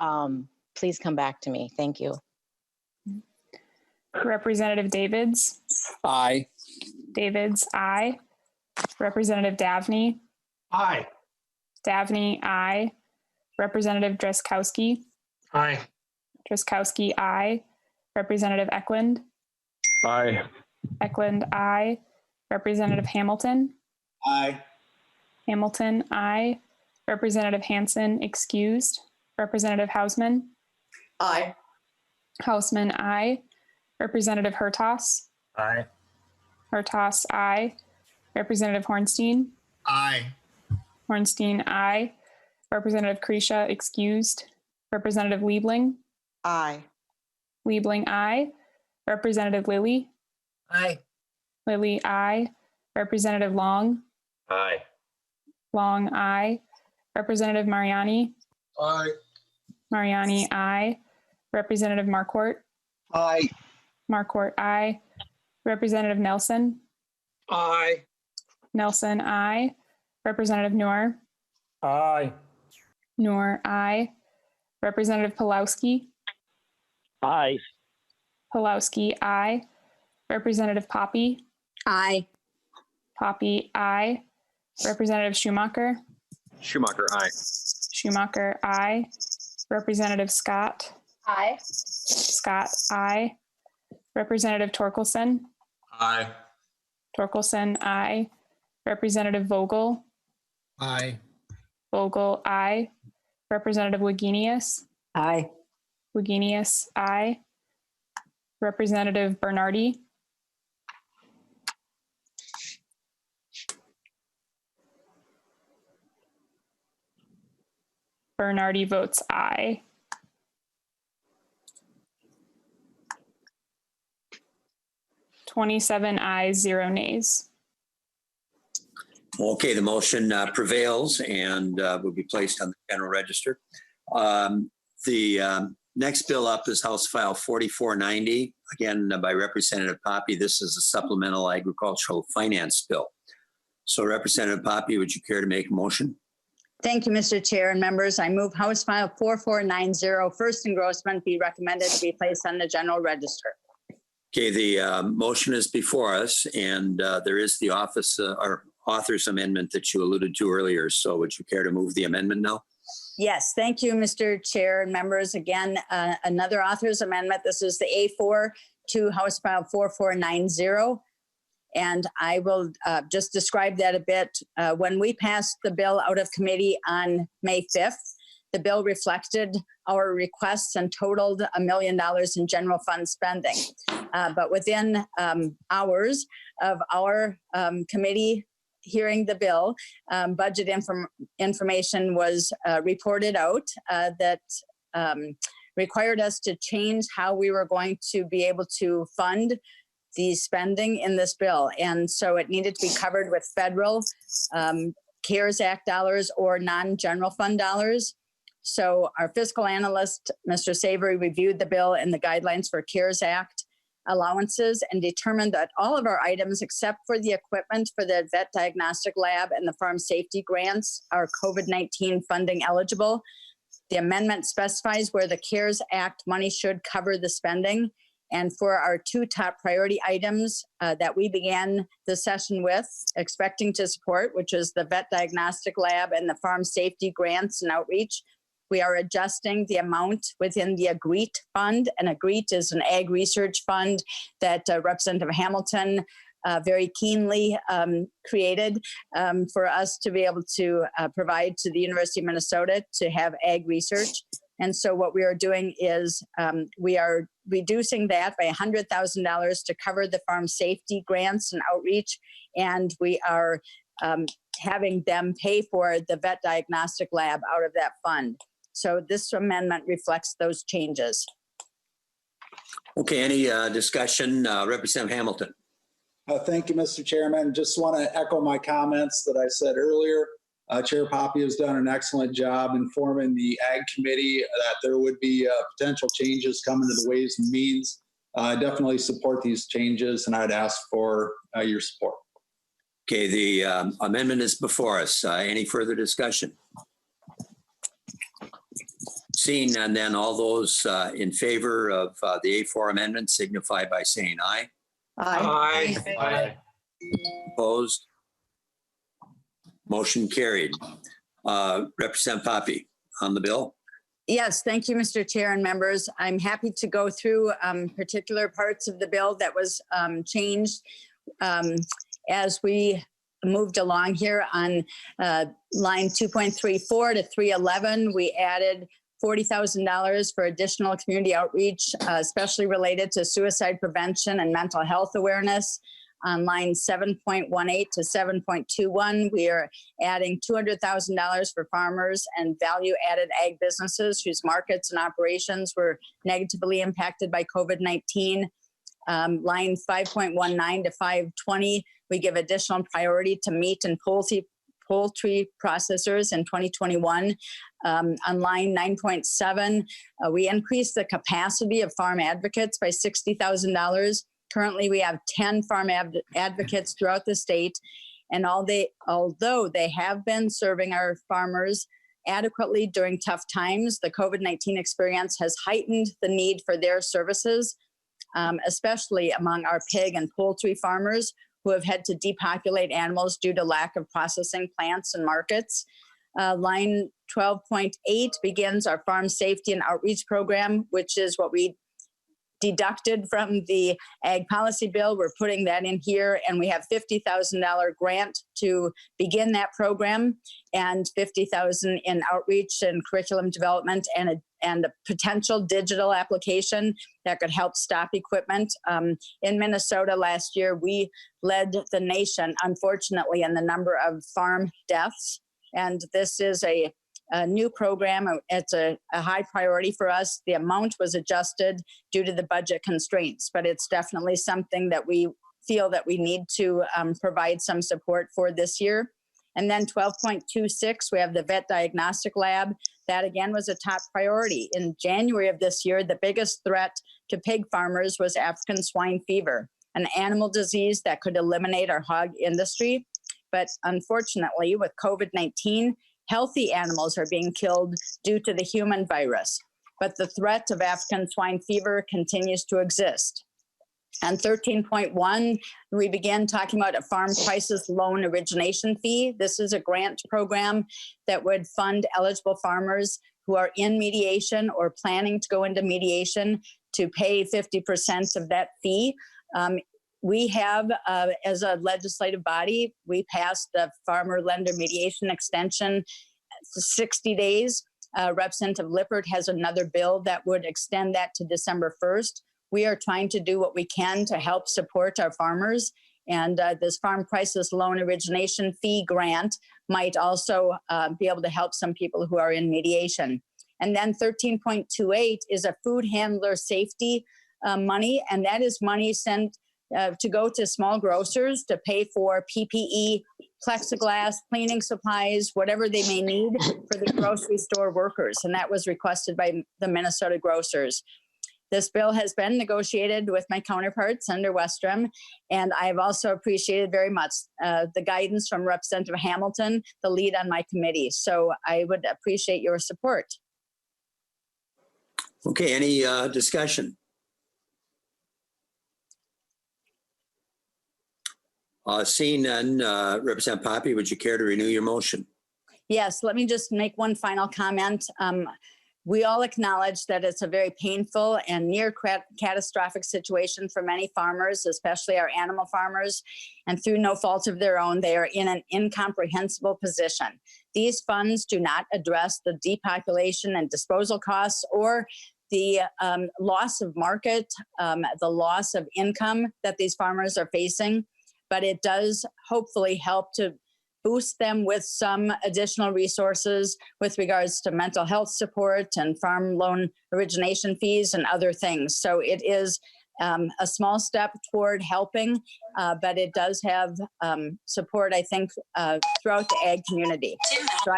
please come back to me. Thank you. Representative Davids. Aye. Davids, aye. Representative Davney. Aye. Davney, aye. Representative Drazkowski. Aye. Drazkowski, aye. Representative Eklund. Aye. Eklund, aye. Representative Hamilton. Aye. Hamilton, aye. Representative Hansen, excused. Representative Hausman. Aye. Hausman, aye. Representative Hertas. Aye. Hertas, aye. Representative Hornstein. Aye. Hornstein, aye. Representative Kresha, excused. Representative Liebling. Aye. Liebling, aye. Representative Lilly. Aye. Lilly, aye. Representative Long. Aye. Long, aye. Representative Mariani. Aye. Mariani, aye. Representative Marquardt. Aye. Marquardt, aye. Representative Nelson. Aye. Nelson, aye. Representative Noor. Aye. Noor, aye. Representative Pulowski. Aye. Pulowski, aye. Representative Poppe. Aye. Poppe, aye. Representative Schumacher. Schumacher, aye. Schumacher, aye. Representative Scott. Aye. Scott, aye. Representative Torkelson. Aye. Torkelson, aye. Representative Vogel. Aye. Vogel, aye. Representative Wagenius. Aye. Wagenius, aye. Representative Bernardi. Bernardi votes aye. (27 ayes, 0 nays). Okay, the motion prevails and will be placed on the general register. The next bill up is House File 4490, again by Representative Poppe. This is a supplemental agricultural finance bill. So Representative Poppe, would you care to make a motion? Thank you, Mr. Chair and members. I move House File 4490, first engrossment, be recommended to be placed on the general register. Okay, the motion is before us, and there is the author's amendment that you alluded to earlier. So would you care to move the amendment now? Yes, thank you, Mr. Chair and members. Again, another author's amendment. This is the A4 to House File 4490. And I will just describe that a bit. When we passed the bill out of committee on May 5th, the bill reflected our requests and totaled $1 million in general fund spending. But within hours of our committee hearing the bill, budget information was reported out that required us to change how we were going to be able to fund the spending in this bill. And so it needed to be covered with federal CARES Act dollars or non-general fund dollars. So our fiscal analyst, Mr. Savory, reviewed the bill and the guidelines for CARES Act allowances and determined that all of our items, except for the equipment for the vet diagnostic lab and the farm safety grants, are COVID-19 funding eligible. The amendment specifies where the CARES Act money should cover the spending. And for our two top priority items that we began the session with, expecting to support, which is the vet diagnostic lab and the farm safety grants and outreach, we are adjusting the amount within the AGREAT fund. And AGREAT is an ag research fund that Representative Hamilton very keenly created for us to be able to provide to the University of Minnesota to have ag research. And so what we are doing is we are reducing that by $100,000 to cover the farm safety grants and outreach. And we are having them pay for the vet diagnostic lab out of that fund. So this amendment reflects those changes. Okay, any discussion? Representative Hamilton. Thank you, Mr. Chairman. Just want to echo my comments that I said earlier. Chair Poppe has done an excellent job informing the Ag Committee that there would be potential changes coming to the Ways and Means. I definitely support these changes, and I'd ask for your support. Okay, the amendment is before us. Any further discussion? Seeing none, then all those in favor of the A4 amendment signify by saying aye. Aye. Aye. Opposed? Motion carried. Representative Poppe on the bill. Yes, thank you, Mr. Chair and members. I'm happy to go through particular parts of the bill that was changed as we moved along here on line 2.34 to 311. We added $40,000 for additional community outreach, especially related to suicide prevention and mental health awareness. On line 7.18 to 7.21, we are adding $200,000 for farmers and value-added ag businesses whose markets and operations were negatively impacted by COVID-19. Line 5.19 to 520, we give additional priority to meat and poultry processors in 2021. On line 9.7, we increased the capacity of farm advocates by $60,000. Currently, we have 10 farm advocates throughout the state, and although they have been serving our farmers adequately during tough times, the COVID-19 experience has heightened the need for their services, especially among our pig and poultry farmers who have had to depopulate animals due to lack of processing plants and markets. Line 12.8 begins our farm safety and outreach program, which is what we deducted from the ag policy bill. We're putting that in here, and we have $50,000 grant to begin that program and $50,000 in outreach and curriculum development and a potential digital application that could help stop equipment. In Minnesota last year, we led the nation, unfortunately, in the number of farm deaths. And this is a new program. It's a high priority for us. The amount was adjusted due to the budget constraints, but it's definitely something that we feel that we need to provide some support for this year. And then 12.26, we have the vet diagnostic lab. That again was a top priority. In January of this year, the biggest threat to pig farmers was African swine fever, an animal disease that could eliminate our hog industry. but unfortunately with COVID-19, healthy animals are being killed due to the human virus. But the threat of African swine fever continues to exist. On 13.1, we began talking about a farm crisis loan origination fee. This is a grant program that would fund eligible farmers who are in mediation or planning to go into mediation to pay 50% of that fee. We have, as a legislative body, we passed the farmer lender mediation extension for 60 days. Representative Lippert has another bill that would extend that to December 1st. We are trying to do what we can to help support our farmers. And this farm crisis loan origination fee grant might also be able to help some people who are in mediation. And then 13.28 is a food handler safety money, and that is money sent to go to small grocers to pay for PPE, plexiglass, cleaning supplies, whatever they may need for the grocery store workers. And that was requested by the Minnesota grocers. This bill has been negotiated with my counterparts under Westrom, and I've also appreciated very much the guidance from Representative Hamilton, the lead on my committee. So I would appreciate your support. Okay, any discussion? Seeing none, Representative Poppe, would you care to renew your motion? Yes, let me just make one final comment. We all acknowledge that it's a very painful and near catastrophic situation for many farmers, especially our animal farmers, and through no fault of their own, they are in an incomprehensible position. These funds do not address the depopulation and disposal costs or the loss of market, the loss of income that these farmers are facing, but it does hopefully help to boost them with some additional resources with regards to mental health support and farm loan origination fees and other things. So it is a small step toward helping, but it does have support, I think, throughout the ag community. So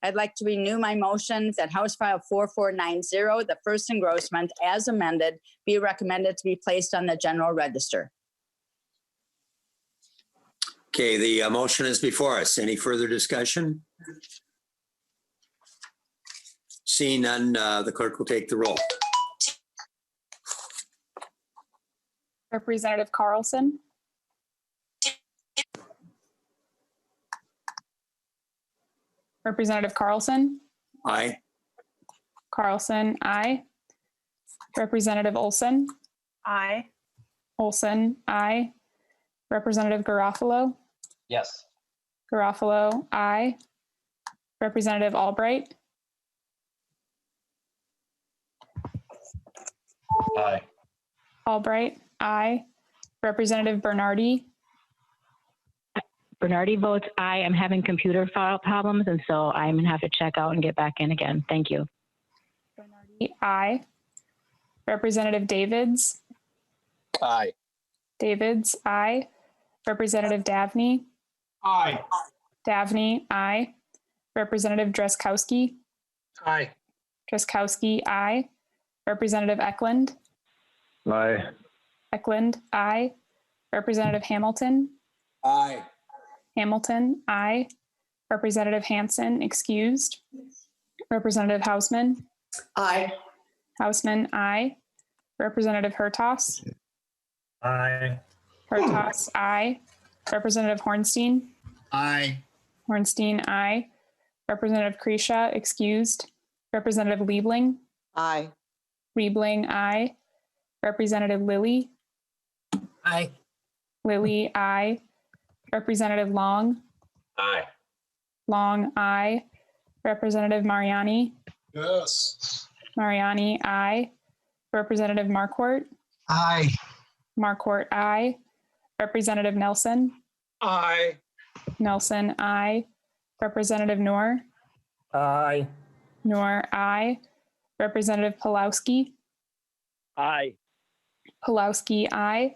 I'd like to renew my motion that House File 4490, the first engrossment as amended, be recommended to be placed on the general register. Okay, the motion is before us. Any further discussion? Seeing none, the clerk will take the roll. Representative Carlson. Representative Carlson. Aye. Carlson, aye. Representative Olson. Aye. Olson, aye. Representative Garofalo. Yes. Garofalo, aye. Representative Albright. Aye. Albright, aye. Representative Bernardi. Bernardi votes aye. I'm having computer file problems, and so I'm going to have to check out and get back in again. Thank you. Bernardi, aye. Representative Davids. Aye. Davids, aye. Representative Davney. Aye. Davney, aye. Representative Dreskowski. Aye. Dreskowski, aye. Representative Eklund. Aye. Eklund, aye. Representative Hamilton. Aye. Hamilton, aye. Representative Hansen, excused. Representative Hausman. Aye. Hausman, aye. Representative Hertas. Aye. Hertas, aye. Representative Hornstein. Aye. Hornstein, aye. Representative Kresha, excused. Representative Liebling. Aye. Liebling, aye. Representative Lilly. Aye. Lilly, aye. Representative Long. Aye. Long, aye. Representative Mariani. Yes. Mariani, aye. Representative Marquardt. Aye. Marquardt, aye. Representative Nelson. Aye. Nelson, aye. Representative Noor. Aye. Noor, aye. Representative Pulowski. Aye. Pulowski, aye.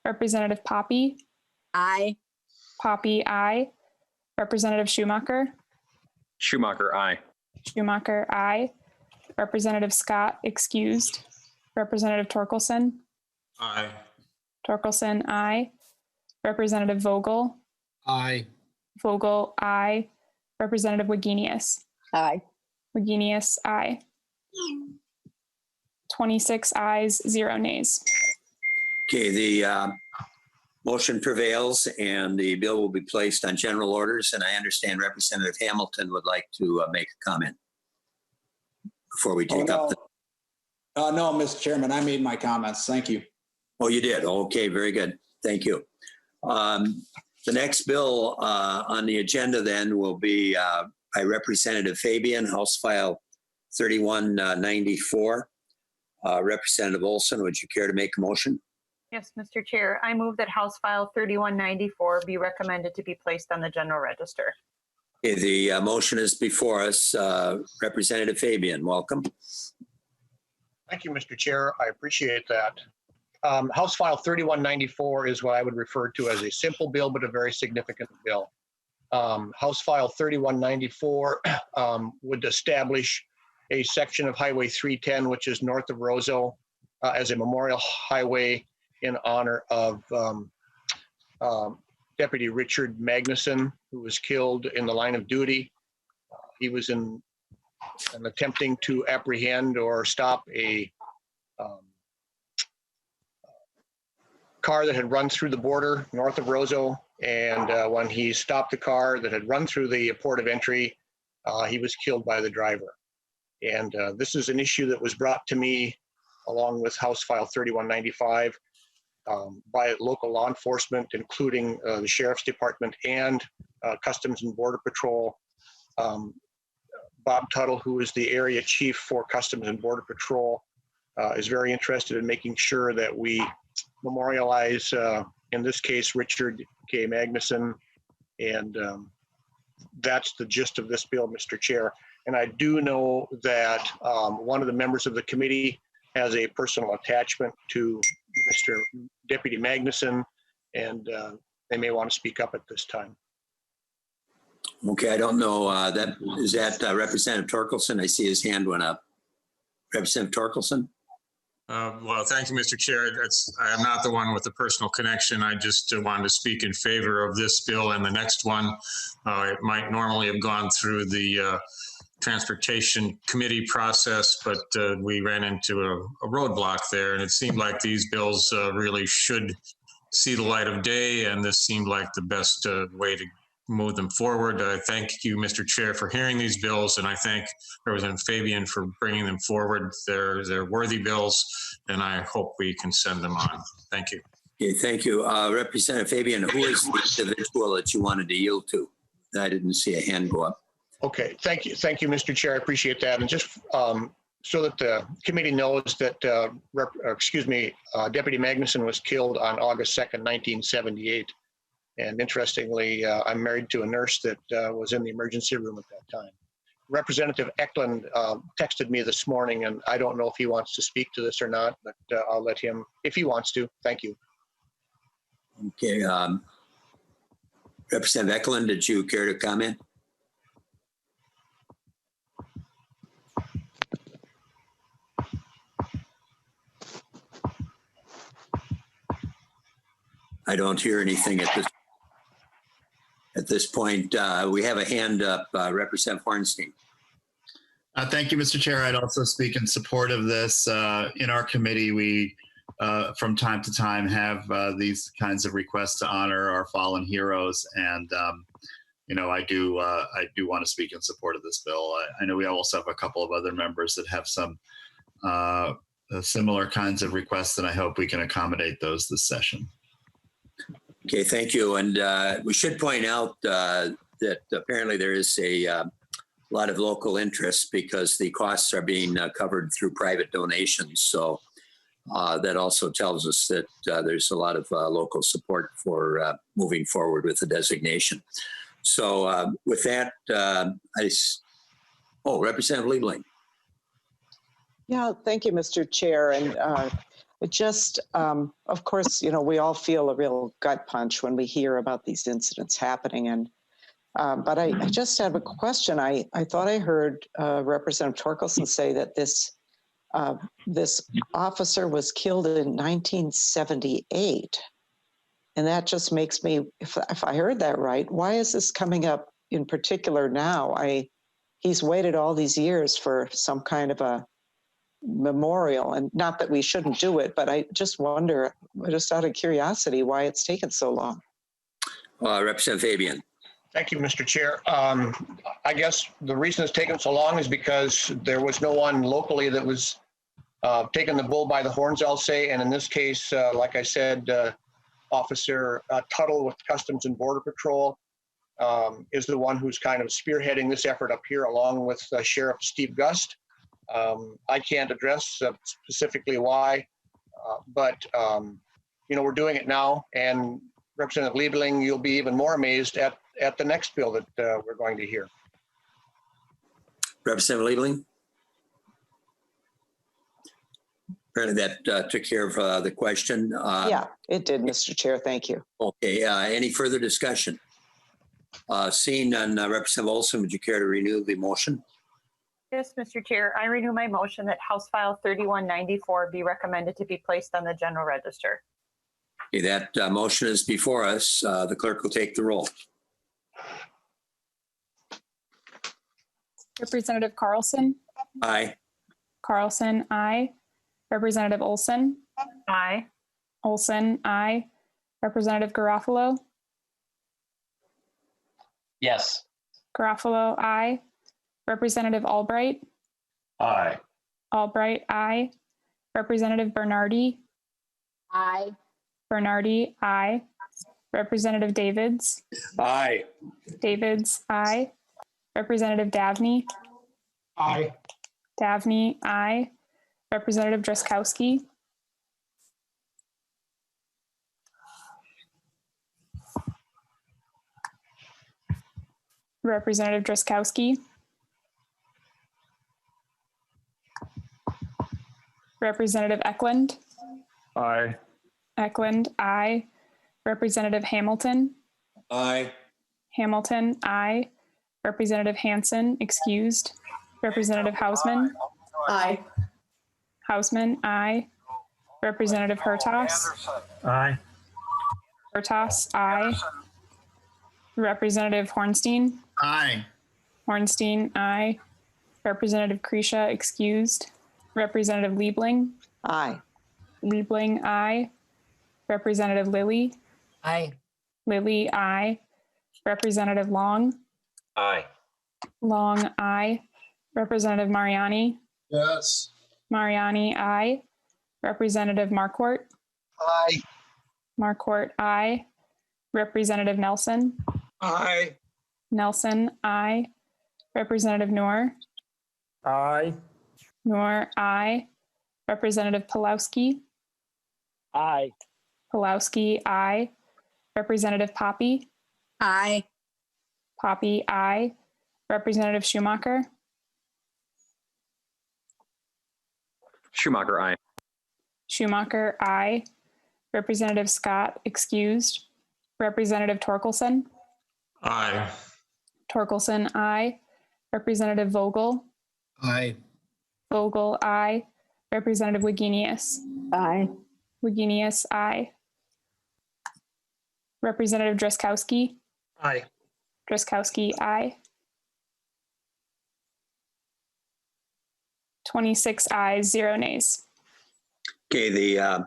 Representative Poppe. Aye. Poppe, aye. Representative Schumacher. Schumacher, aye. Schumacher, aye. Representative Scott, excused. Representative Torkelson. Aye. Torkelson, aye. Representative Vogel. Aye. Vogel, aye. Representative Wagenius. Aye. Wagenius, aye. 26 ayes, 0 nays. Okay, the motion prevails and the bill will be placed on general orders. And I understand Representative Hamilton would like to make a comment before we take up the. No, Mr. Chairman, I made my comments. Thank you. Oh, you did? Okay, very good. Thank you. The next bill on the agenda then will be by Representative Fabian, House File 3194. Representative Olson, would you care to make a motion? Yes, Mr. Chair, I move that House File 3194 be recommended to be placed on the general register. Okay, the motion is before us. Representative Fabian, welcome. Thank you, Mr. Chair. I appreciate that. House File 3194 is what I would refer to as a simple bill, but a very significant bill. House File 3194 would establish a section of Highway 310, which is north of Roseau, as a memorial highway in honor of Deputy Richard Magnuson, who was killed in the line of duty. He was in attempting to apprehend or stop a car that had run through the border north of Roseau. And when he stopped the car that had run through the port of entry, he was killed by the driver. And this is an issue that was brought to me along with House File 3195 by local law enforcement, including the Sheriff's Department and Customs and Border Patrol. Bob Tuttle, who is the area chief for Customs and Border Patrol, is very interested in making sure that we memorialize, in this case, Richard K. Magnuson. And that's the gist of this bill, Mr. Chair. And I do know that one of the members of the committee has a personal attachment to Mr. Deputy Magnuson, and they may want to speak up at this time. Okay, I don't know. Is that Representative Torkelson? I see his hand went up. Representative Torkelson? Well, thank you, Mr. Chair. I am not the one with the personal connection. I just wanted to speak in favor of this bill and the next one. It might normally have gone through the Transportation Committee process, but we ran into a roadblock there, and it seemed like these bills really should see the light of day, and this seemed like the best way to move them forward. I thank you, Mr. Chair, for hearing these bills, and I thank Representative Fabian for bringing them forward. They're worthy bills, and I hope we can send them on. Thank you. Okay, thank you. Representative Fabian, who is the individual that you wanted to yield to? I didn't see a hand go up. Okay, thank you, Mr. Chair. I appreciate that. And just so that the committee knows that, Deputy Magnuson was killed on August 2nd, 1978. And interestingly, I'm married to a nurse that was in the emergency room at that time. Representative Eklund texted me this morning, and I don't know if he wants to speak to this or not, but I'll let him, if he wants to. Thank you. Okay. Representative Eklund, did you care to comment? I don't hear anything at this point. We have a hand up, Representative Hornstein. Thank you, Mr. Chair. I'd also speak in support of this. In our committee, we, from time to time, have these kinds of requests to honor our fallen heroes, and I do want to speak in support of this bill. I know we also have a couple of other members that have some similar kinds of requests, and I hope we can accommodate those this session. Okay, thank you. And we should point out that apparently there is a lot of local interest because the costs are being covered through private donations. So that also tells us that there's a lot of local support for moving forward with the designation. So with that, Representative Liebling. Yeah, thank you, Mr. Chair. And just, of course, we all feel a real gut punch when we hear about these incidents happening. And but I just have a question. I thought I heard Representative Torkelson say that this officer was killed in 1978. And that just makes me, if I heard that right, why is this coming up in particular now? He's waited all these years for some kind of a memorial, and not that we shouldn't do it, but I just wonder, just out of curiosity, why it's taken so long. Representative Fabian. Thank you, Mr. Chair. I guess the reason it's taken so long is because there was no one locally that was taking the bull by the horns, I'll say. And in this case, like I said, Officer Tuttle with Customs and Border Patrol is the one who's kind of spearheading this effort up here, along with Sheriff Steve Gust. I can't address specifically why, but we're doing it now. And Representative Liebling, you'll be even more amazed at the next bill that we're going to hear. Representative Liebling? Apparently that took care of the question. Yeah, it did, Mr. Chair. Thank you. Okay. Any further discussion? Seeing none, Representative Olson, would you care to renew the motion? Yes, Mr. Chair, I renew my motion that House File 3194 be recommended to be placed on the general register. Okay, that motion is before us. The clerk will take the roll. Representative Carlson? Aye. Carlson, aye. Representative Olson? Aye. Olson, aye. Representative Garofalo? Yes. Garofalo, aye. Representative Albright? Aye. Albright, aye. Representative Bernardi? Aye. Bernardi, aye. Representative Davids? Aye. Davids, aye. Representative Davney? Aye. Davney, aye. Representative Drazkowski? Representative Drazkowski? Representative Eklund? Aye. Eklund, aye. Representative Hamilton? Aye. Hamilton, aye. Representative Hansen, excused. Representative Hausman? Aye. Hausman, aye. Representative Hertas? Aye. Hertas, aye. Representative Hornstein? Aye. Hornstein, aye. Representative Kresha, excused. Representative Liebling? Aye. Liebling, aye. Representative Lilly? Aye. Lilly, aye. Representative Long? Aye. Long, aye. Representative Mariani? Yes. Mariani, aye. Representative Marquardt? Aye. Marquardt, aye. Representative Nelson? Aye. Nelson, aye. Representative Noor? Aye. Noor, aye. Representative Pulowski? Aye. Pulowski, aye. Representative Poppe? Aye. Poppe, aye. Representative Schumacher? Schumacher, aye. Schumacher, aye. Representative Scott, excused. Representative Torkelson? Aye. Torkelson, aye. Representative Vogel? Aye. Vogel, aye. Representative Wagenius? Aye. Wagenius, aye. Representative Drazkowski? Aye. Drazkowski, aye. 26 ayes, 0 nays. Okay, the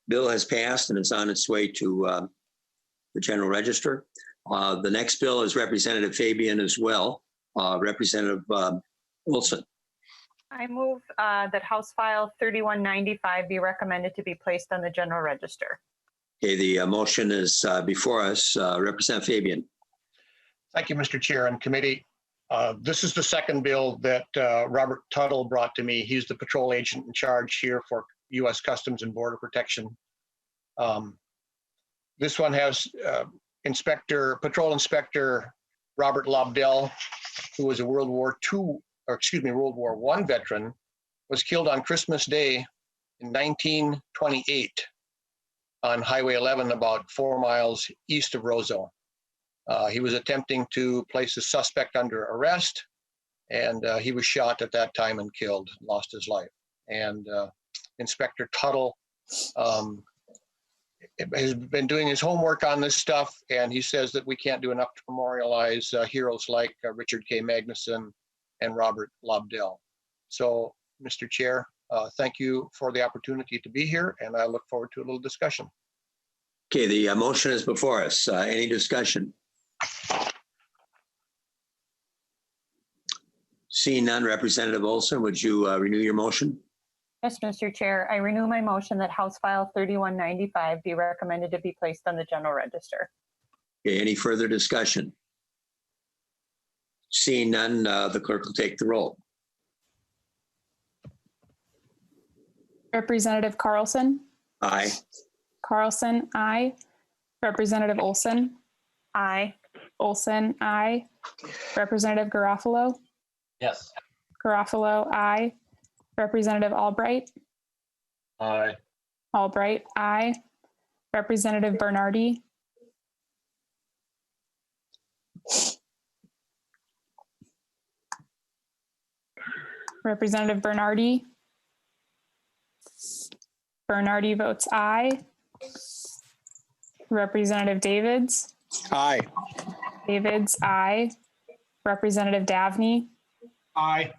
bill has passed and it's on its way to the general register. The next bill is Representative Fabian as well. Representative Wilson. I move that House File 3195 be recommended to be placed on the general register. Okay, the motion is before us. Representative Fabian. Thank you, Mr. Chair and committee. This is the second bill that Robert Tuttle brought to me. He's the patrol agent in charge here for U.S. Customs and Border Protection. This one has Patrol Inspector Robert Lobdell, who was a World War I veteran, was killed on Christmas Day in 1928 on Highway 11, about 4 miles east of Roseau. He was attempting to place a suspect under arrest, and he was shot at that time and killed, lost his life. And Inspector Tuttle has been doing his homework on this stuff, and he says that we can't do enough to memorialize heroes like Richard K. Magnuson and Robert Lobdell. So, Mr. Chair, thank you for the opportunity to be here, and I look forward to a little discussion. Okay, the motion is before us. Any discussion? Seeing none, Representative Olson, would you renew your motion? Yes, Mr. Chair, I renew my motion that House File 3195 be recommended to be placed on the general register. Okay, any further discussion? Seeing none, the clerk will take the roll. Representative Carlson. Aye. Carlson, aye. Representative Olson. Aye. Olson, aye. Representative Garofalo. Yes. Garofalo, aye. Representative Albright. Aye. Albright, aye. Representative Bernardi. Representative Bernardi. Bernardi votes aye. Representative Davids. Aye. Davids, aye. Representative Davney. Aye.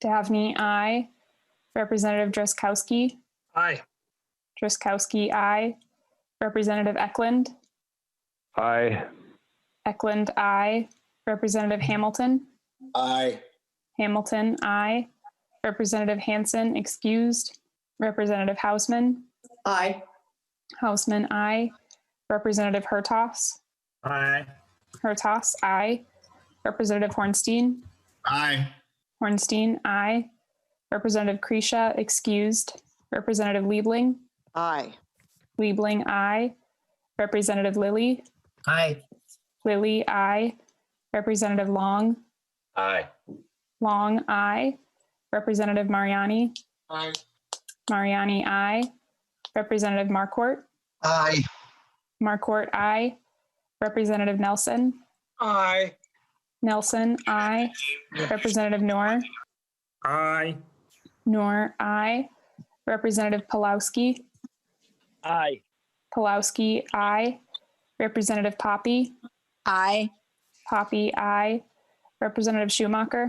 Davney, aye. Representative Drazkowski. Aye. Drazkowski, aye. Representative Eklund. Aye. Eklund, aye. Representative Hamilton. Aye. Hamilton, aye. Representative Hansen, excused. Representative Hausman. Aye. Hausman, aye. Representative Hertaus. Aye. Hertaus, aye. Representative Hornstein. Aye. Hornstein, aye. Representative Kresha, excused. Representative Liebling. Aye. Liebling, aye. Representative Lilly. Aye. Lilly, aye. Representative Long. Aye. Long, aye. Representative Mariani. Aye. Mariani, aye. Representative Marquardt. Aye. Marquardt, aye. Representative Nelson. Aye. Nelson, aye. Representative Noor. Aye. Noor, aye. Representative Pulowski. Aye. Pulowski, aye. Representative Poppe. Aye. Poppe, aye. Representative Schumacher.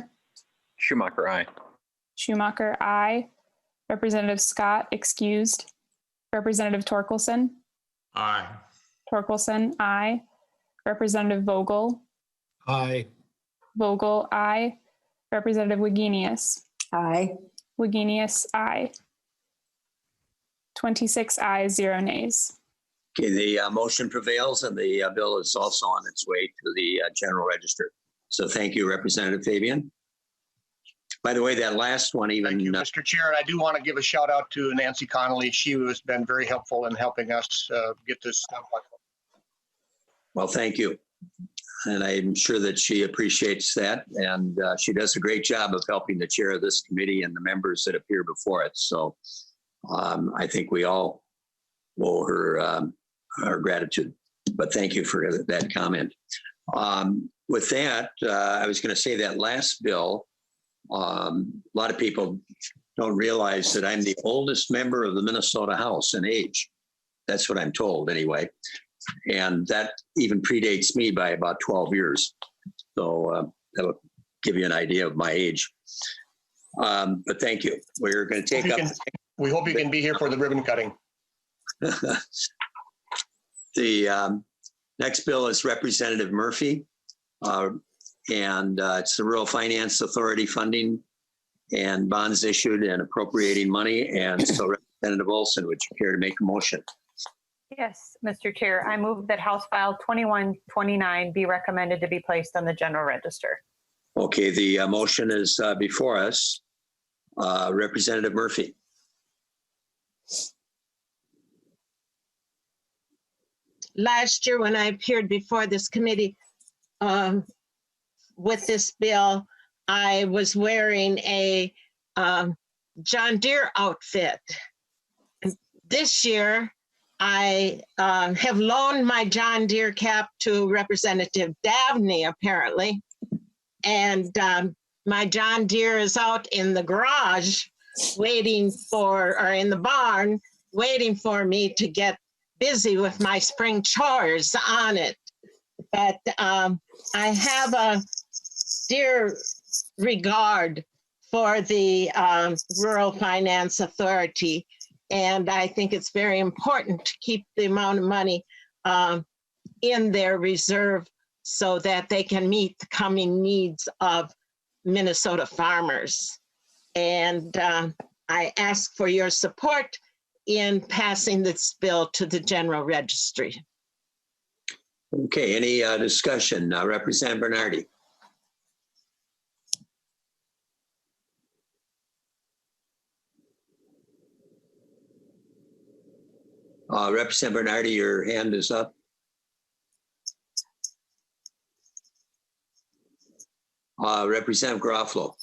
Schumacher, aye. Schumacher, aye. Representative Scott, excused. Representative Torkelson. Aye. Torkelson, aye. Representative Vogel. Aye. Vogel, aye. Representative Wagenius. Aye. Wagenius, aye. 26 ayes, 0 nays. Okay, the motion prevails and the bill is also on its way to the general register. So thank you, Representative Fabian. By the way, that last one even. Thank you, Mr. Chair. And I do want to give a shout out to Nancy Connolly. She has been very helpful in helping us get this done. Well, thank you. And I'm sure that she appreciates that. And she does a great job of helping the chair of this committee and the members that appear before it. So I think we all owe her our gratitude. But thank you for that comment. With that, I was going to say that last bill, a lot of people don't realize that I'm the oldest member of the Minnesota House in age. That's what I'm told anyway. And that even predates me by about 12 years. So that'll give you an idea of my age. But thank you. We're going to take up. We hope you can be here for the ribbon cutting. The next bill is Representative Murphy. And it's the Rural Finance Authority funding and bonds issued and appropriating money. And so Representative Olson, would you care to make a motion? Yes, Mr. Chair, I move that House File 2129 be recommended to be placed on the general register. Okay, the motion is before us. Representative Murphy. Last year when I appeared before this committee with this bill, I was wearing a John Deere outfit. This year, I have loaned my John Deere cap to Representative Davney, apparently. And my John Deere is out in the garage waiting for, or in the barn, waiting for me to get busy with my spring chores on it. But I have a dear regard for the Rural Finance Authority. And I think it's very important to keep the amount of money in their reserve so that they can meet the coming needs of Minnesota farmers. And I ask for your support in passing this bill to the General Registry. Okay, any discussion? Representative Bernardi. Representative Bernardi, your hand is up. Representative Garofalo.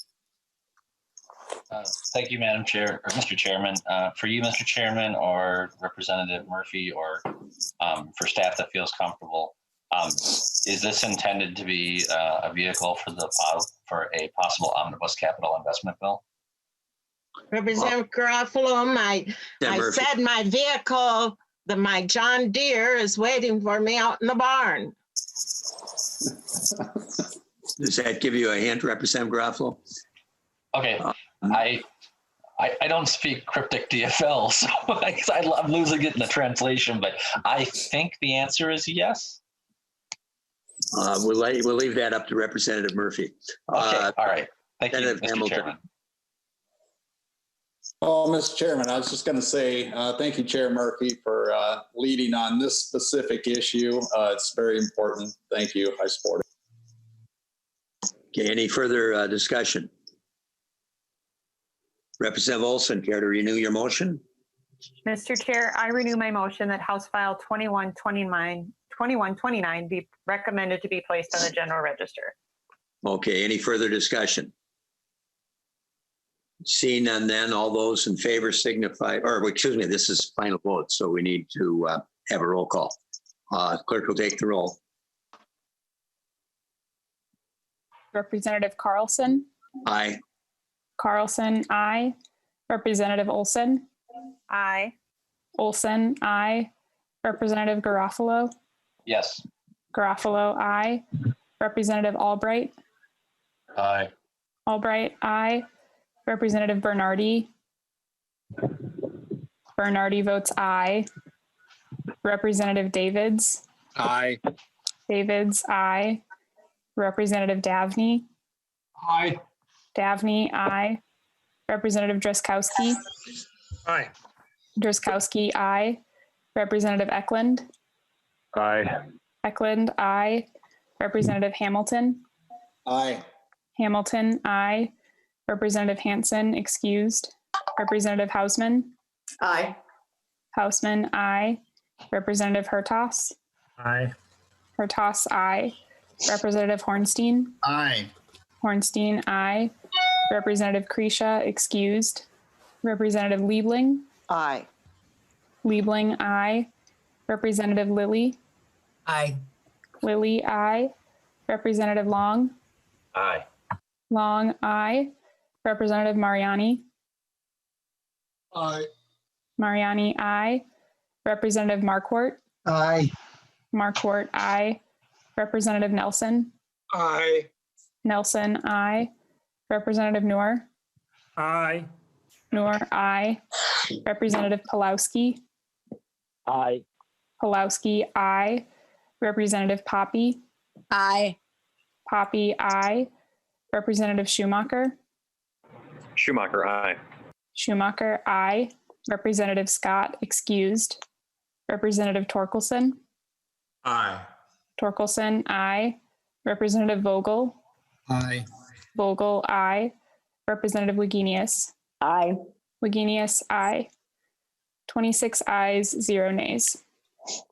Thank you, Madam Chair, or Mr. Chairman. For you, Mr. Chairman, or Representative Murphy, or for staff that feels comfortable, is this intended to be a vehicle for a possible omnibus capital investment bill? Representative Garofalo, I said my vehicle, my John Deere, is waiting for me out in the barn. Does that give you a hint, Representative Garofalo? Okay, I don't speak cryptic DFL, so I'm losing it in the translation, but I think the answer is yes. We'll leave that up to Representative Murphy. Okay, all right. Thank you, Mr. Hamilton. Chairman. Oh, Mr. Chairman, I was just going to say thank you, Chair Murphy, for leading on this specific issue. It's very important. Thank you. I support it. Okay, any further discussion? Representative Olson, care to renew your motion? Mr. Chair, I renew my motion that House File 2129 be recommended to be placed on the General Register. Okay, any further discussion? Seeing none, then all those in favor signify, or excuse me, this is final vote, so we need to have a roll call. Clerk will take the roll. Representative Carlson. Aye. Carlson, aye. Representative Olson. Aye. Olson, aye. Representative Garofalo. Yes. Garofalo, aye. Representative Albright. Aye. Albright, aye. Representative Bernardi. Bernardi votes aye. Representative Davids. Aye. Davids, aye. Representative Davney. Aye. Davney, aye. Representative Drazkowski. Aye. Drazkowski, aye. Representative Eklund. Aye. Eklund, aye. Representative Hamilton. Aye. Hamilton, aye. Representative Hansen, excused. Representative Hausman. Aye. Hausman, aye. Representative Hertas. Aye. Hertas, aye. Representative Hornstein. Aye. Hornstein, aye. Representative Kresha, excused. Representative Liebling. Aye. Liebling, aye. Representative Lilly. Aye. Lilly, aye. Representative Long. Aye. Long, aye. Representative Mariani. Aye. Mariani, aye. Representative Marquardt. Aye. Marquardt, aye. Representative Nelson. Aye. Nelson, aye. Representative Noor. Aye. Noor, aye. Representative Pulowski. Aye. Pulowski, aye. Representative Poppe. Aye. Poppe, aye. Representative Schumacher. Schumacher, aye. Schumacher, aye. Representative Scott, excused. Representative Torkelson. Aye. Torkelson, aye. Representative Vogel. Aye. Vogel, aye. Representative Wagenius. Aye. Wagenius, aye. 26 ayes, 0 nays.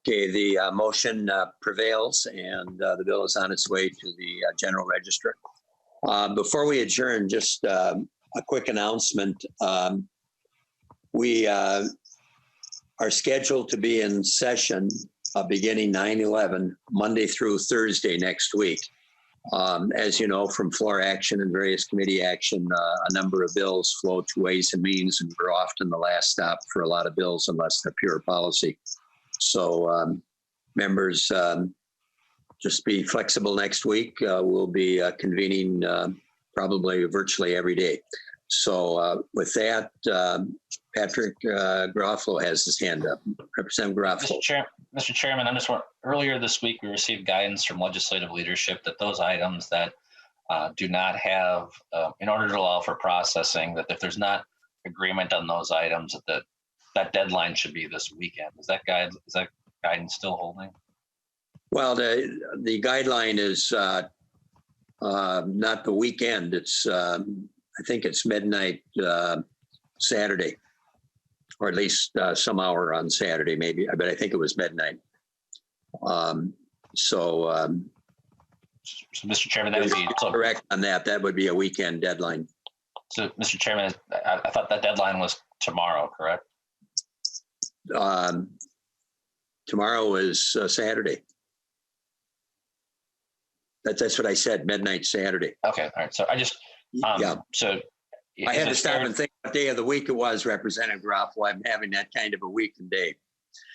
Okay, the motion prevails and the bill is on its way to the General Register. Before we adjourn, just a quick announcement. We are scheduled to be in session beginning 9/11, Monday through Thursday next week. As you know, from floor action and various committee action, a number of bills flow to Ways and Means, and we're often the last stop for a lot of bills unless they're pure policy. So members, just be flexible next week. We'll be convening probably virtually every day. So with that, Patrick Garofalo has his hand up. Representative Garofalo. Mr. Chairman, I'm just earlier this week, we received guidance from legislative leadership that those items that do not have, in order to allow for processing, that if there's not agreement on those items, that deadline should be this weekend. Is that guidance still holding? Well, the guideline is not the weekend. It's I think it's midnight Saturday, or at least some hour on Saturday, maybe. But I think it was midnight. So, Mr. Chairman, that would be correct on that. That would be a weekend deadline. So, Mr. Chairman, I thought that deadline was tomorrow, correct? Tomorrow is Saturday. That's what I said, midnight Saturday. Okay, all right. So I just, yeah. So I had to stop and think what day of the week it was, Representative Garofalo. I'm having that kind of a week and day.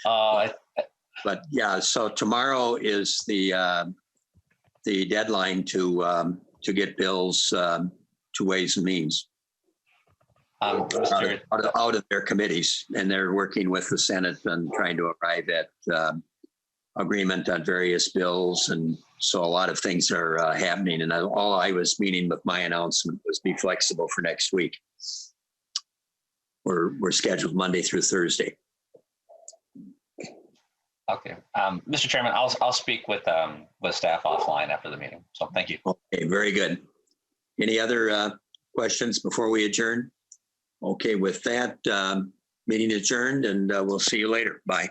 But yeah, so tomorrow is the deadline to get bills to Ways and Means out of their committees, and they're working with the Senate and trying to arrive at agreement on various bills, and so a lot of things are happening. And all I was meaning with my announcement was be flexible for next week. We're scheduled Monday through Thursday. Okay, Mr. Chairman, I'll speak with staff offline after the meeting. So thank you. Okay, very good. Any other questions before we adjourn? Okay, with that, meeting adjourned, and we'll see you later. Bye.